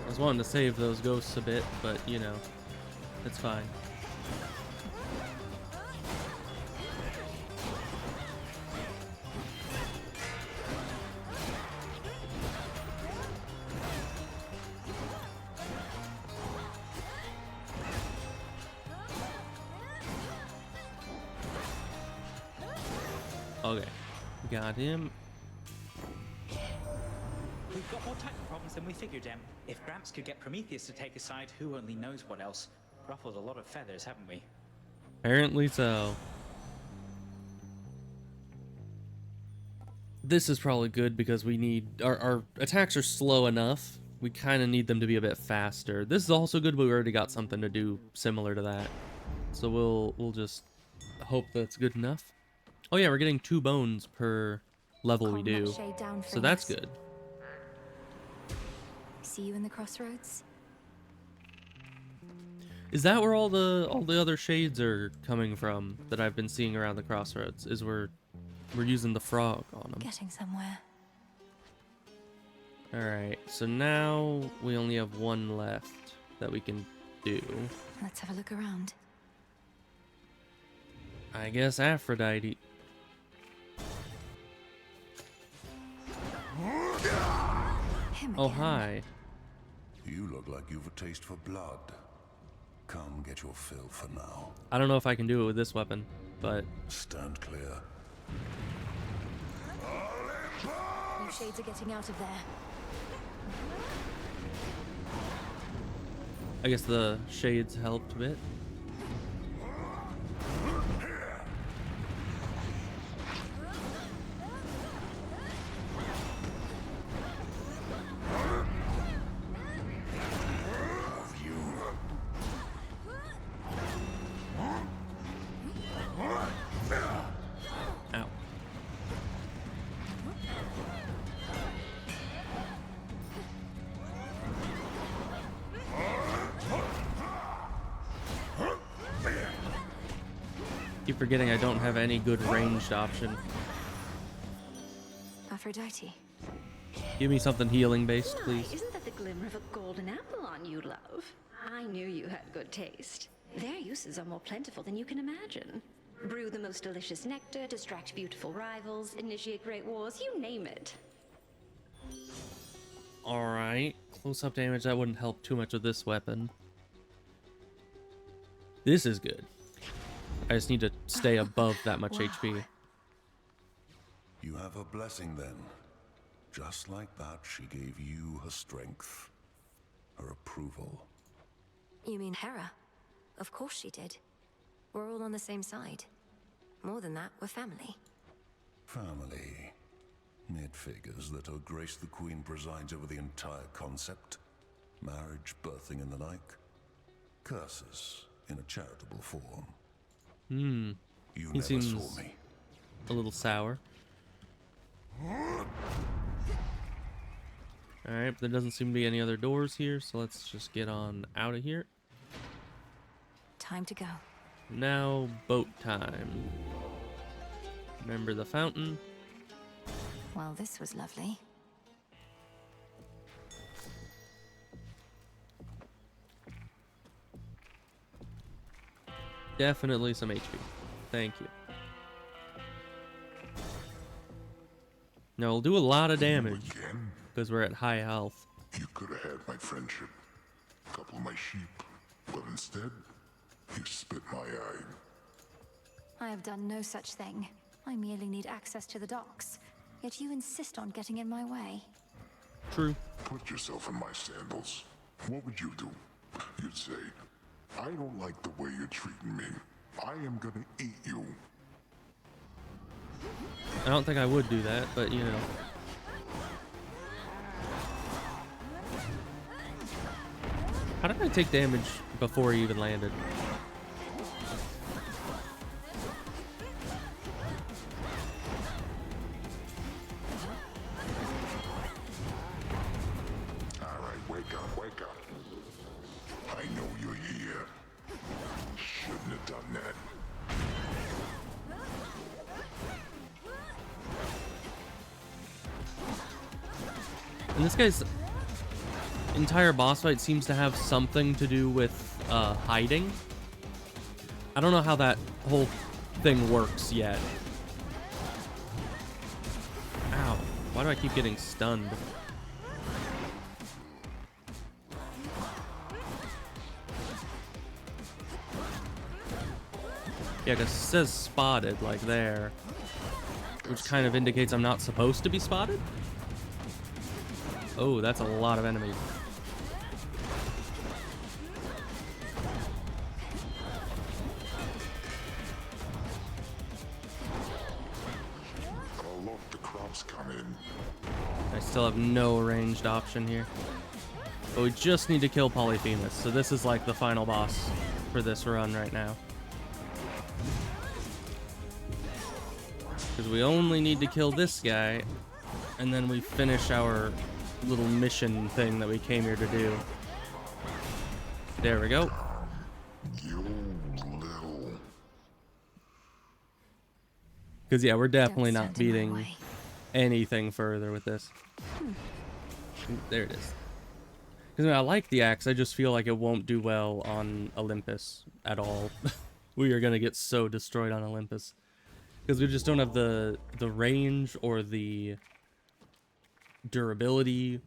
Speaker 1: I was wanting to save those ghosts a bit, but you know, it's fine. Okay, got him.
Speaker 9: We've got more Titan problems than we figured, Em. If Gramps could get Prometheus to take a side, who only knows what else? Ruffled a lot of feathers, haven't we?
Speaker 1: Apparently so. This is probably good because we need our attacks are slow enough. We kind of need them to be a bit faster. This is also good, but we already got something to do similar to that. So we'll just hope that's good enough. Oh yeah, we're getting 2 bones per level we do. So that's good.
Speaker 2: See you in the crossroads?
Speaker 1: Is that where all the other shades are coming from that I've been seeing around the crossroads? Is we're using the frog on them.
Speaker 2: Getting somewhere.
Speaker 1: All right, so now we only have 1 left that we can do.
Speaker 2: Let's have a look around.
Speaker 1: I guess Aphrodite. Oh, hi.
Speaker 8: You look like you've a taste for blood. Come get your fill for now.
Speaker 1: I don't know if I can do it with this weapon, but...
Speaker 8: Stand clear.
Speaker 2: You shades are getting out of there.
Speaker 1: I guess the shades helped a bit. Ow. Keep forgetting I don't have any good ranged option.
Speaker 2: Aphrodite.
Speaker 1: Give me something healing based, please.
Speaker 22: Isn't that the glimmer of a golden apple on you, love? I knew you had good taste. Their uses are more plentiful than you can imagine. Brew the most delicious nectar, distract beautiful rivals, initiate great wars, you name it.
Speaker 1: Alright. Close up damage, that wouldn't help too much with this weapon. This is good. I just need to stay above that much HP.
Speaker 8: You have a blessing then. Just like that, she gave you her strength, her approval.
Speaker 2: You mean Hera? Of course she did. We're all on the same side. More than that, we're family.
Speaker 8: Family. It figures that Her Grace the Queen presides over the entire concept. Marriage, birthing, and the like. Curses in a charitable form.
Speaker 1: Hmm.
Speaker 8: You
Speaker 1: He
Speaker 8: never
Speaker 1: seems
Speaker 8: saw me.
Speaker 1: a little sour. Alright, but there doesn't seem to be any other doors here, so let's just get on out of here.
Speaker 2: Time to go.
Speaker 1: Now, boat time. Remember the fountain?
Speaker 2: Well, this was lovely.
Speaker 1: Definitely some HP. Thank you. Now, we'll do a lot of damage because we're at high health.
Speaker 5: You could have had my friendship, a couple of my sheep, but instead, you spit my eye.
Speaker 2: I have done no such thing. I merely need access to the docks. Yet you insist on getting in my way.
Speaker 1: True.
Speaker 5: Put yourself in my sandals. What would you do? You'd say, I don't like the way you're treating me. I am gonna eat you.
Speaker 1: I don't think I would do that, but you know. How did I take damage before he even landed?
Speaker 5: Alright, wake up, wake up. I know you're here. Shouldn't have done that.
Speaker 1: And this guy's entire boss fight seems to have something to do with hiding. I don't know how that whole thing works yet. Ow. Why do I keep getting stunned? Yeah, because it says spotted, like there. Which kind of indicates I'm not supposed to be spotted? Oh, that's a lot of enemies.
Speaker 5: Oh look, the crops come in.
Speaker 1: I still have no ranged option here. But we just need to kill Polyphemus, so this is like the final boss for this run right now. Because we only need to kill this guy, and then we finish our little mission thing that we came here to do. There we go.
Speaker 5: You little...
Speaker 1: Because yeah, we're definitely not beating anything further with this. There it is. Because I like the axe, I just feel like it won't do well on Olympus at all. we are gonna get so destroyed on Olympus because we just don't have the range or the durability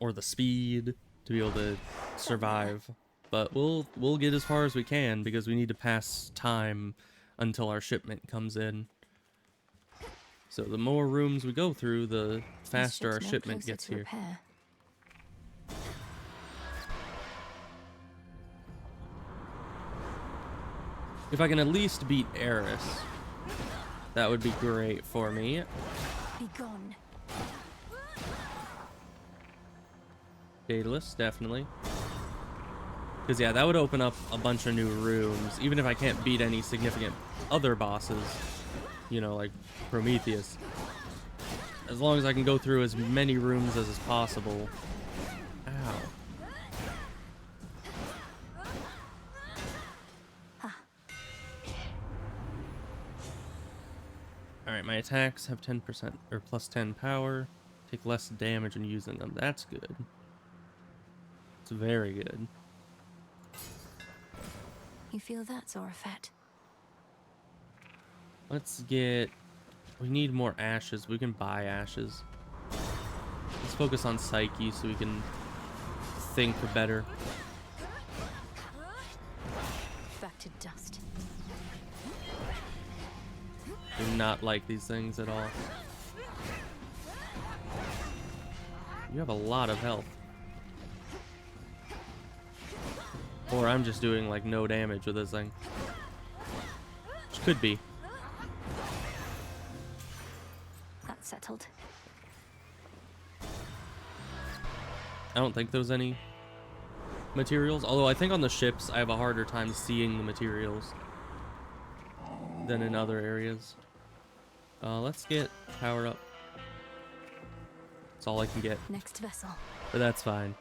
Speaker 1: or the speed to be able to survive. But we'll get as far as we can because we need to pass time until our shipment comes in. So the more rooms we go through, the faster our shipment gets here. If I can at least beat Eris, that would be great for me.
Speaker 2: Be gone.
Speaker 1: Daedalus, definitely. Because, yeah, that would open up a bunch of new rooms. Even if I can't beat any significant other bosses, you know, like Prometheus. As long as I can go through as many rooms as is possible. Ow. Alright, my attacks have 10% or plus 10 power. Take less damage when using them. That's good. It's very good.
Speaker 2: You feel that, Zorafet?
Speaker 1: Let's get... We need more ashes. We can buy ashes. Let's focus on Psyche so we can think better.
Speaker 2: Back to dust.
Speaker 1: Do not like these things at all. You have a lot of health. Or I'm just doing like no damage with this thing. Which could be.
Speaker 2: That's settled.
Speaker 1: I don't think there's any materials. Although I think on the ships I have a harder time seeing the materials than in other areas. Let's get power up. That's all I can get.
Speaker 2: Next vessel.
Speaker 1: But that's fine.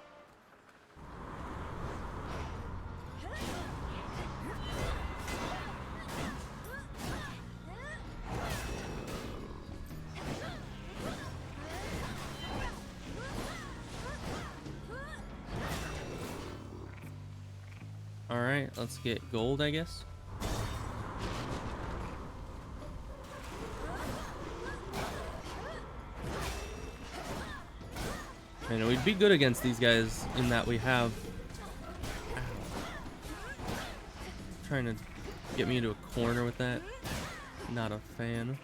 Speaker 1: Alright, let's get gold, I guess. And we'd be good against these guys in that we have... Ow. Trying to get me into a corner with that. Not a fan.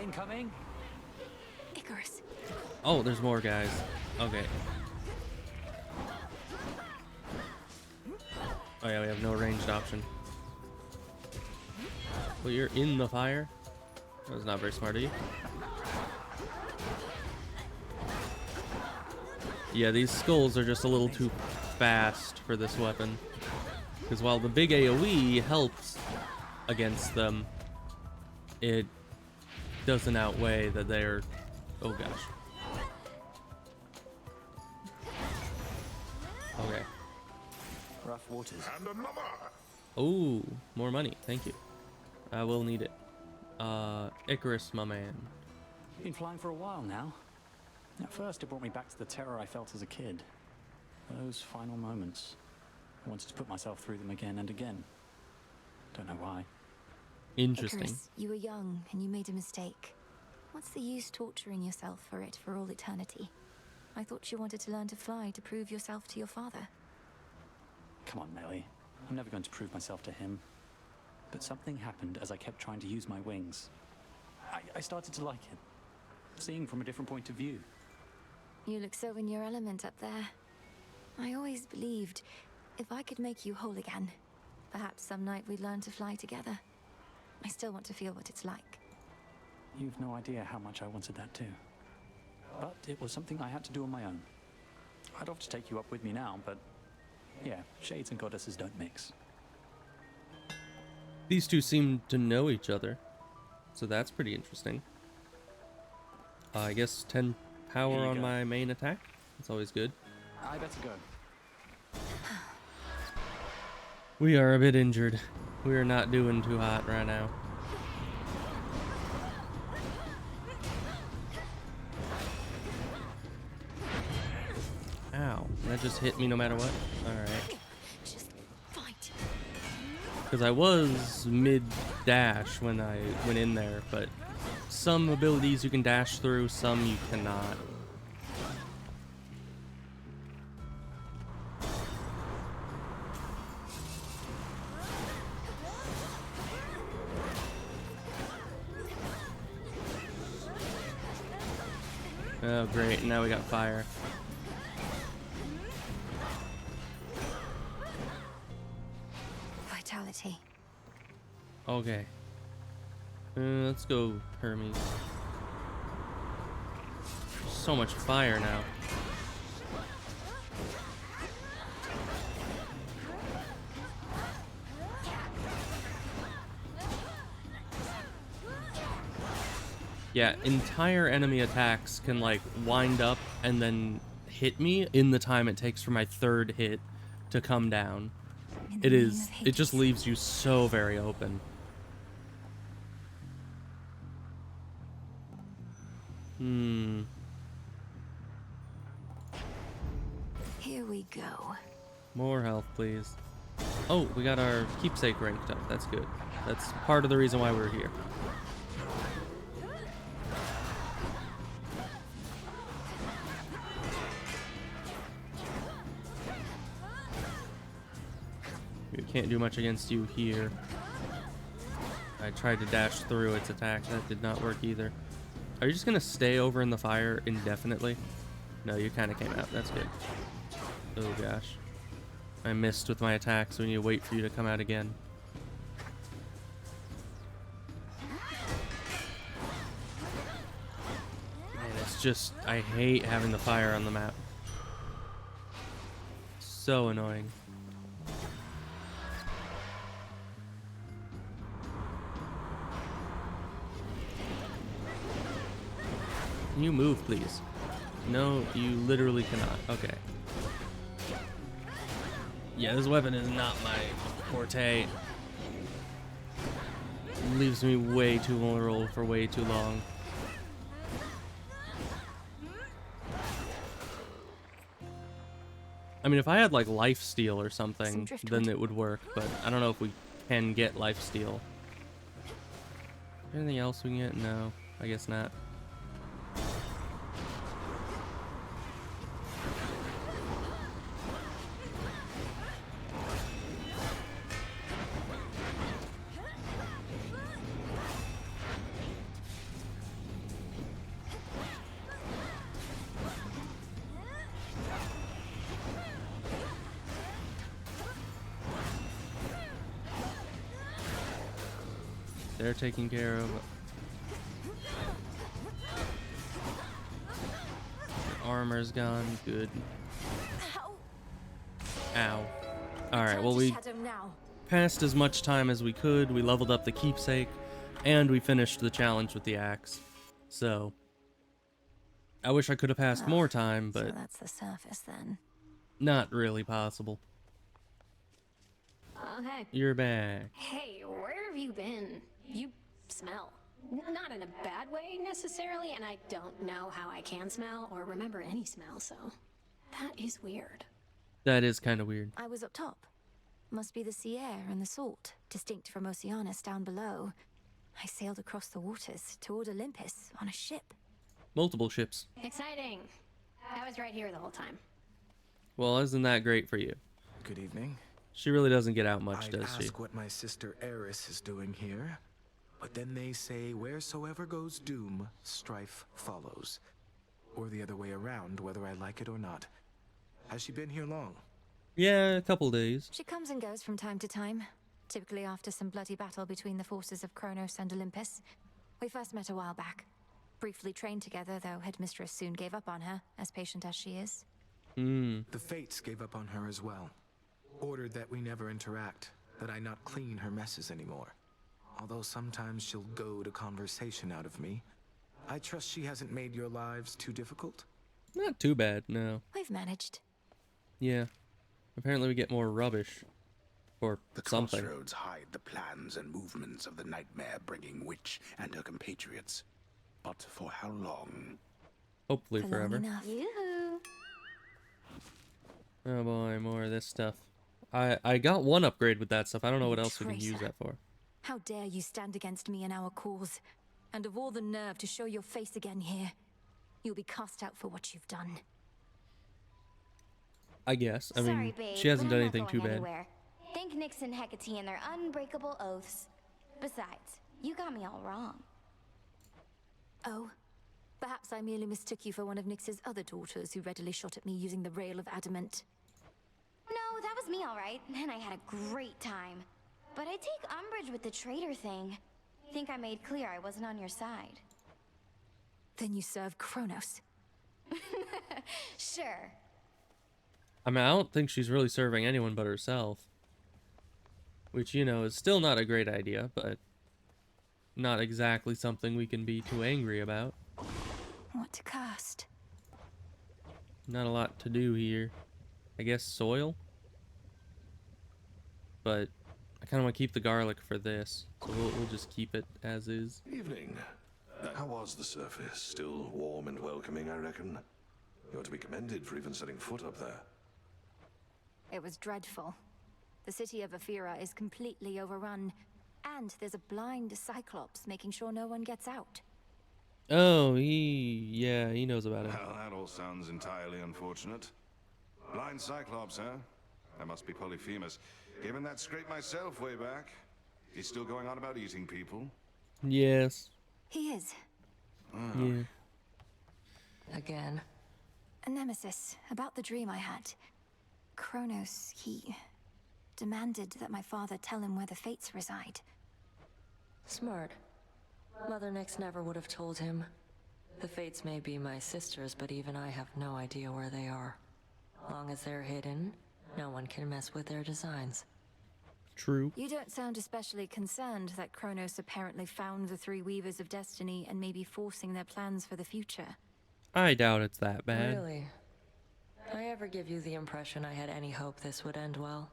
Speaker 9: Incoming.
Speaker 2: Icarus.
Speaker 1: Oh, there's more guys. Okay. Oh yeah, we have no ranged option. Well, you're in the fire? That was not very smart of you. Yeah, these skulls are just a little too fast for this weapon. Because while the big AoE helps against them, it doesn't outweigh that they're... Oh gosh. Okay.
Speaker 9: Rough waters.
Speaker 5: And another.
Speaker 1: Oh, more money. Thank you. I will need it. Icarus, my man.
Speaker 9: Been flying for a while now. At first, it brought me back to the terror I felt as a kid. Those final moments. I wanted to put myself through them again and again. Don't know why.
Speaker 1: Interesting.
Speaker 2: Icarus, you were young and you made a mistake. What's the use torturing yourself for it for all eternity? I thought you wanted to learn to fly to prove yourself to your father.
Speaker 9: Come on, Melly. I'm never going to prove myself to him. But something happened as I kept trying to use my wings. I started to like it. Seeing from a different point of view.
Speaker 2: You look so in your element up there. I always believed if I could make you whole again, perhaps some night we'd learn to fly together. I still want to feel what it's like.
Speaker 9: You've no idea how much I wanted that too. But it was something I had to do on my own. I'd love to take you up with me now, but yeah, shades and goddesses don't mix.
Speaker 1: These two seem to know each other, so that's pretty interesting. I guess 10 power on my main attack. That's always good.
Speaker 9: I better go.
Speaker 1: We are a bit injured. We are not doing too hot right now. Ow. That just hit me no matter what? Alright.
Speaker 2: Just fight.
Speaker 1: Because I was mid-dash when I went in there, but some abilities you can dash through, some you cannot. Oh great, now we got fire.
Speaker 2: Vitality.
Speaker 1: Okay. Let's go, Hermes. So much fire now. Yeah, entire enemy attacks can like wind up and then hit me in the time it takes for my third hit to come down. It just leaves you so very open.
Speaker 2: Here we go.
Speaker 1: More health, please. Oh, we got our keepsake ranked up. That's good. That's part of the reason why we're here. We can't do much against you here. I tried to dash through its attack. That did not work either. Are you just going to stay over in the fire indefinitely? No, you kind of came out. That's good. Oh, gosh. I missed with my attack, so we need to wait for you to come out again. Man, it's just... I hate having the fire on the map. So annoying. Can you move, please? No, you literally cannot. Okay. Yeah, this weapon is not my forte. It leaves me way too vulnerable for way too long. I mean, if I had like lifesteal or something, then it would work, but I don't know if we can get lifesteal. Anything else we can get? No, I guess not. They're taken care of. The armor's gone. Good. Ow. Alright, well, we passed as much time as we could. We leveled up the keepsake, and we finished the challenge with the axe. So, I wish I could have passed more time, but
Speaker 2: So that's the surface then.
Speaker 1: not really possible.
Speaker 17: Hey.
Speaker 1: You're back.
Speaker 17: Hey, where have you been? You smell. Not in a bad way, necessarily, and I don't know how I can smell or remember any smell, so that is weird.
Speaker 1: That is kind of weird.
Speaker 2: I was up top. Must be the sea air and the salt, distinct from Oceanus down below. I sailed across the waters toward Olympus on a ship.
Speaker 1: Multiple ships.
Speaker 17: Exciting. I was right here the whole time.
Speaker 1: Well, isn't that great for you?
Speaker 13: Good evening.
Speaker 1: She really doesn't get out much,
Speaker 13: I'd
Speaker 1: does she?
Speaker 13: ask what my sister Eris is doing here, but then they say wheresoever goes doom, strife follows. Or the other way around, whether I like it or not. Has she been here long?
Speaker 1: Yeah, a couple days.
Speaker 2: She comes and goes from time to time, typically after some bloody battle between the forces of Kronos and Olympus. We first met a while back. Briefly trained together, though Headmistress soon gave up on her, as patient as she is.
Speaker 13: The Fates gave up on her as well. Ordered that we never interact, that I not clean her messes anymore. Although sometimes she'll goad a conversation out of me. I trust she hasn't made your lives too difficult?
Speaker 1: Not too bad, no.
Speaker 2: We've managed.
Speaker 1: Yeah. Apparently we get more rubbish. Or
Speaker 4: the
Speaker 1: something.
Speaker 4: Crossroads hide the plans and movements of the nightmare-bringing witch and her compatriots. But for how long?
Speaker 1: Hopefully forever.
Speaker 2: Yoo-hoo.
Speaker 1: Oh boy, more of this stuff. I got one upgrade with that stuff. I don't know what else we can
Speaker 2: Traitor.
Speaker 1: use that for.
Speaker 2: How dare you stand against me and our cause? And of all the nerve to show your face again here, you'll be cast out for what you've done.
Speaker 1: I guess. I
Speaker 11: Sorry,
Speaker 1: mean,
Speaker 11: babe,
Speaker 1: she hasn't
Speaker 11: but
Speaker 1: done
Speaker 11: I'm not
Speaker 1: anything too
Speaker 11: going
Speaker 1: bad.
Speaker 11: anywhere. Thank Nyx and Hecate and their unbreakable oaths. Besides, you got me all wrong.
Speaker 2: Oh, perhaps I merely mistook you for one of Nyx's other daughters who readily shot at me using the rail of adamant.
Speaker 11: No, that was me all right, and I had a great time. But I take umbrage with the traitor thing. Think I made clear I wasn't on your side.
Speaker 2: Then you serve Kronos.
Speaker 11: Sure.
Speaker 1: I mean, I don't think she's really serving anyone but herself. Which, you know, is still not a great idea, but not exactly something we can be too angry about.
Speaker 2: What to cast?
Speaker 1: Not a lot to do here. I guess soil? But I kind of want to keep the garlic for this, so we'll just keep it as is.
Speaker 6: Evening. How was the surface? Still warm and welcoming, I reckon. You're to be commended for even setting foot up there.
Speaker 2: It was dreadful. The city of Aphira is completely overrun, and there's a blind Cyclops making sure no one gets out.
Speaker 1: Oh, he knows about it.
Speaker 10: Well, that all sounds entirely unfortunate. Blind Cyclops, huh? That must be Polyphemus. Given that scrape myself way back. He's still going on about eating people?
Speaker 1: Yes.
Speaker 2: He is.
Speaker 1: Yeah.
Speaker 14: Again.
Speaker 2: A nemesis, about the dream I had. Kronos, he demanded that my father tell him where the Fates reside.
Speaker 14: Smart. Mother Nyx never would have told him. The Fates may be my sisters, but even I have no idea where they are. Long as they're hidden, no one can mess with their designs.
Speaker 1: True.
Speaker 2: You don't sound especially concerned that Kronos apparently found the three Weavers of Destiny and may be forcing their plans for the future.
Speaker 1: I doubt it's that bad.
Speaker 14: Really? I ever give you the impression I had any hope this would end well?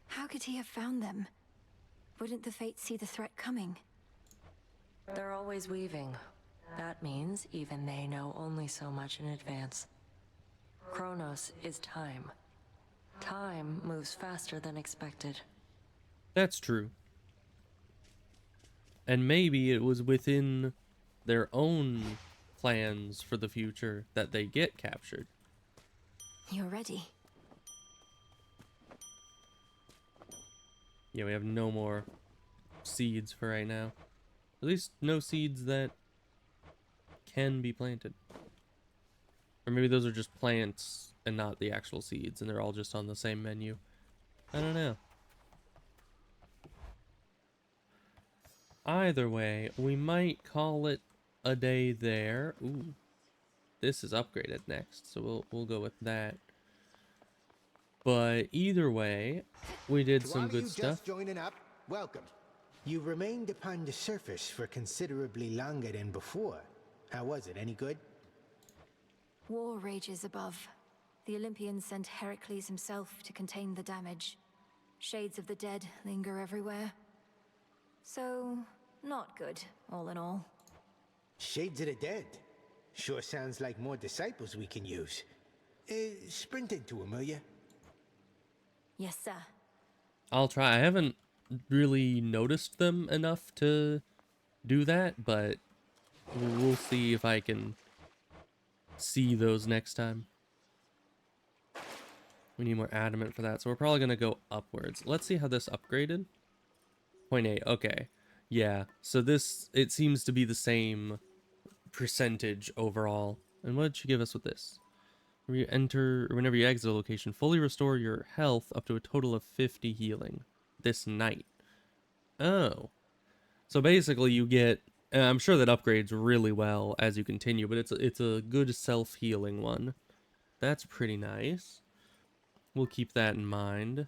Speaker 2: How could he have found them? Wouldn't the Fates see the threat coming?
Speaker 14: They're always weaving. That means even they know only so much in advance. Kronos is time. Time moves faster than expected.
Speaker 1: That's true. And maybe it was within their own plans for the future that they get captured.
Speaker 2: You're ready.
Speaker 1: Yeah, we have no more seeds for right now. At least no seeds that can be planted. Or maybe those are just plants and not the actual seeds, and they're all just on the same menu. I don't know. Either way, we might call it a day there. Ooh. This is upgraded next, so we'll go with that. But either way, we did some good stuff.
Speaker 19: Just joining up, welcome. You remained upon the surface for considerably longer than before. How was it? Any good?
Speaker 2: War rages above. The Olympians sent Heracles himself to contain the damage. Shades of the dead linger everywhere. So, not good, all in all.
Speaker 19: Shades of the dead. Sure sounds like more disciples we can use. Sprint into them, will ya?
Speaker 2: Yes, sir.
Speaker 1: I'll try. I haven't really noticed them enough to do that, but we'll see if I can see those next time. We need more adamant for that, so we're probably going to go upwards. Let's see how this upgraded. 0.8, okay. Yeah, so this, it seems to be the same percentage overall. And what did you give us with this? Whenever you exit a location, fully restore your health up to a total of 50 healing this night. Oh. So basically you get, I'm sure that upgrades really well as you continue, but it's a good self-healing one. That's pretty nice. We'll keep that in mind.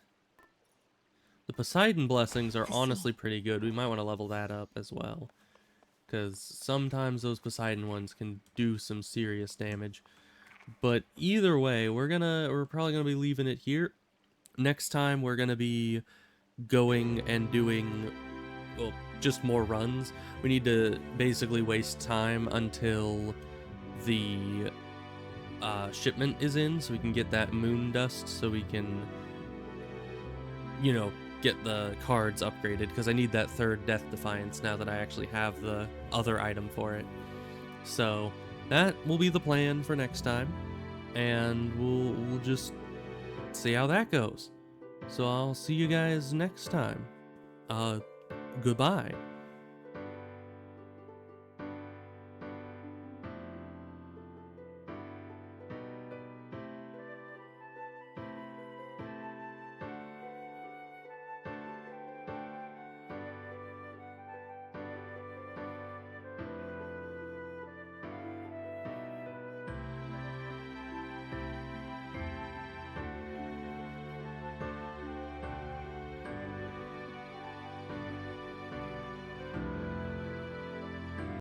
Speaker 1: The Poseidon blessings are honestly pretty good. We might want to level that up as well, because sometimes those Poseidon ones can do some serious damage. But either way, we're probably gonna be leaving it here. Next time we're gonna be going and doing, well, just more runs. We need to basically waste time until the shipment is in, so we can get that moon dust, so we can you know, get the cards upgraded, because I need that third Death Defiance now that I actually have the other item for it. So that will be the plan for next time, and we'll just see how that goes. So I'll see you guys next time. Goodbye.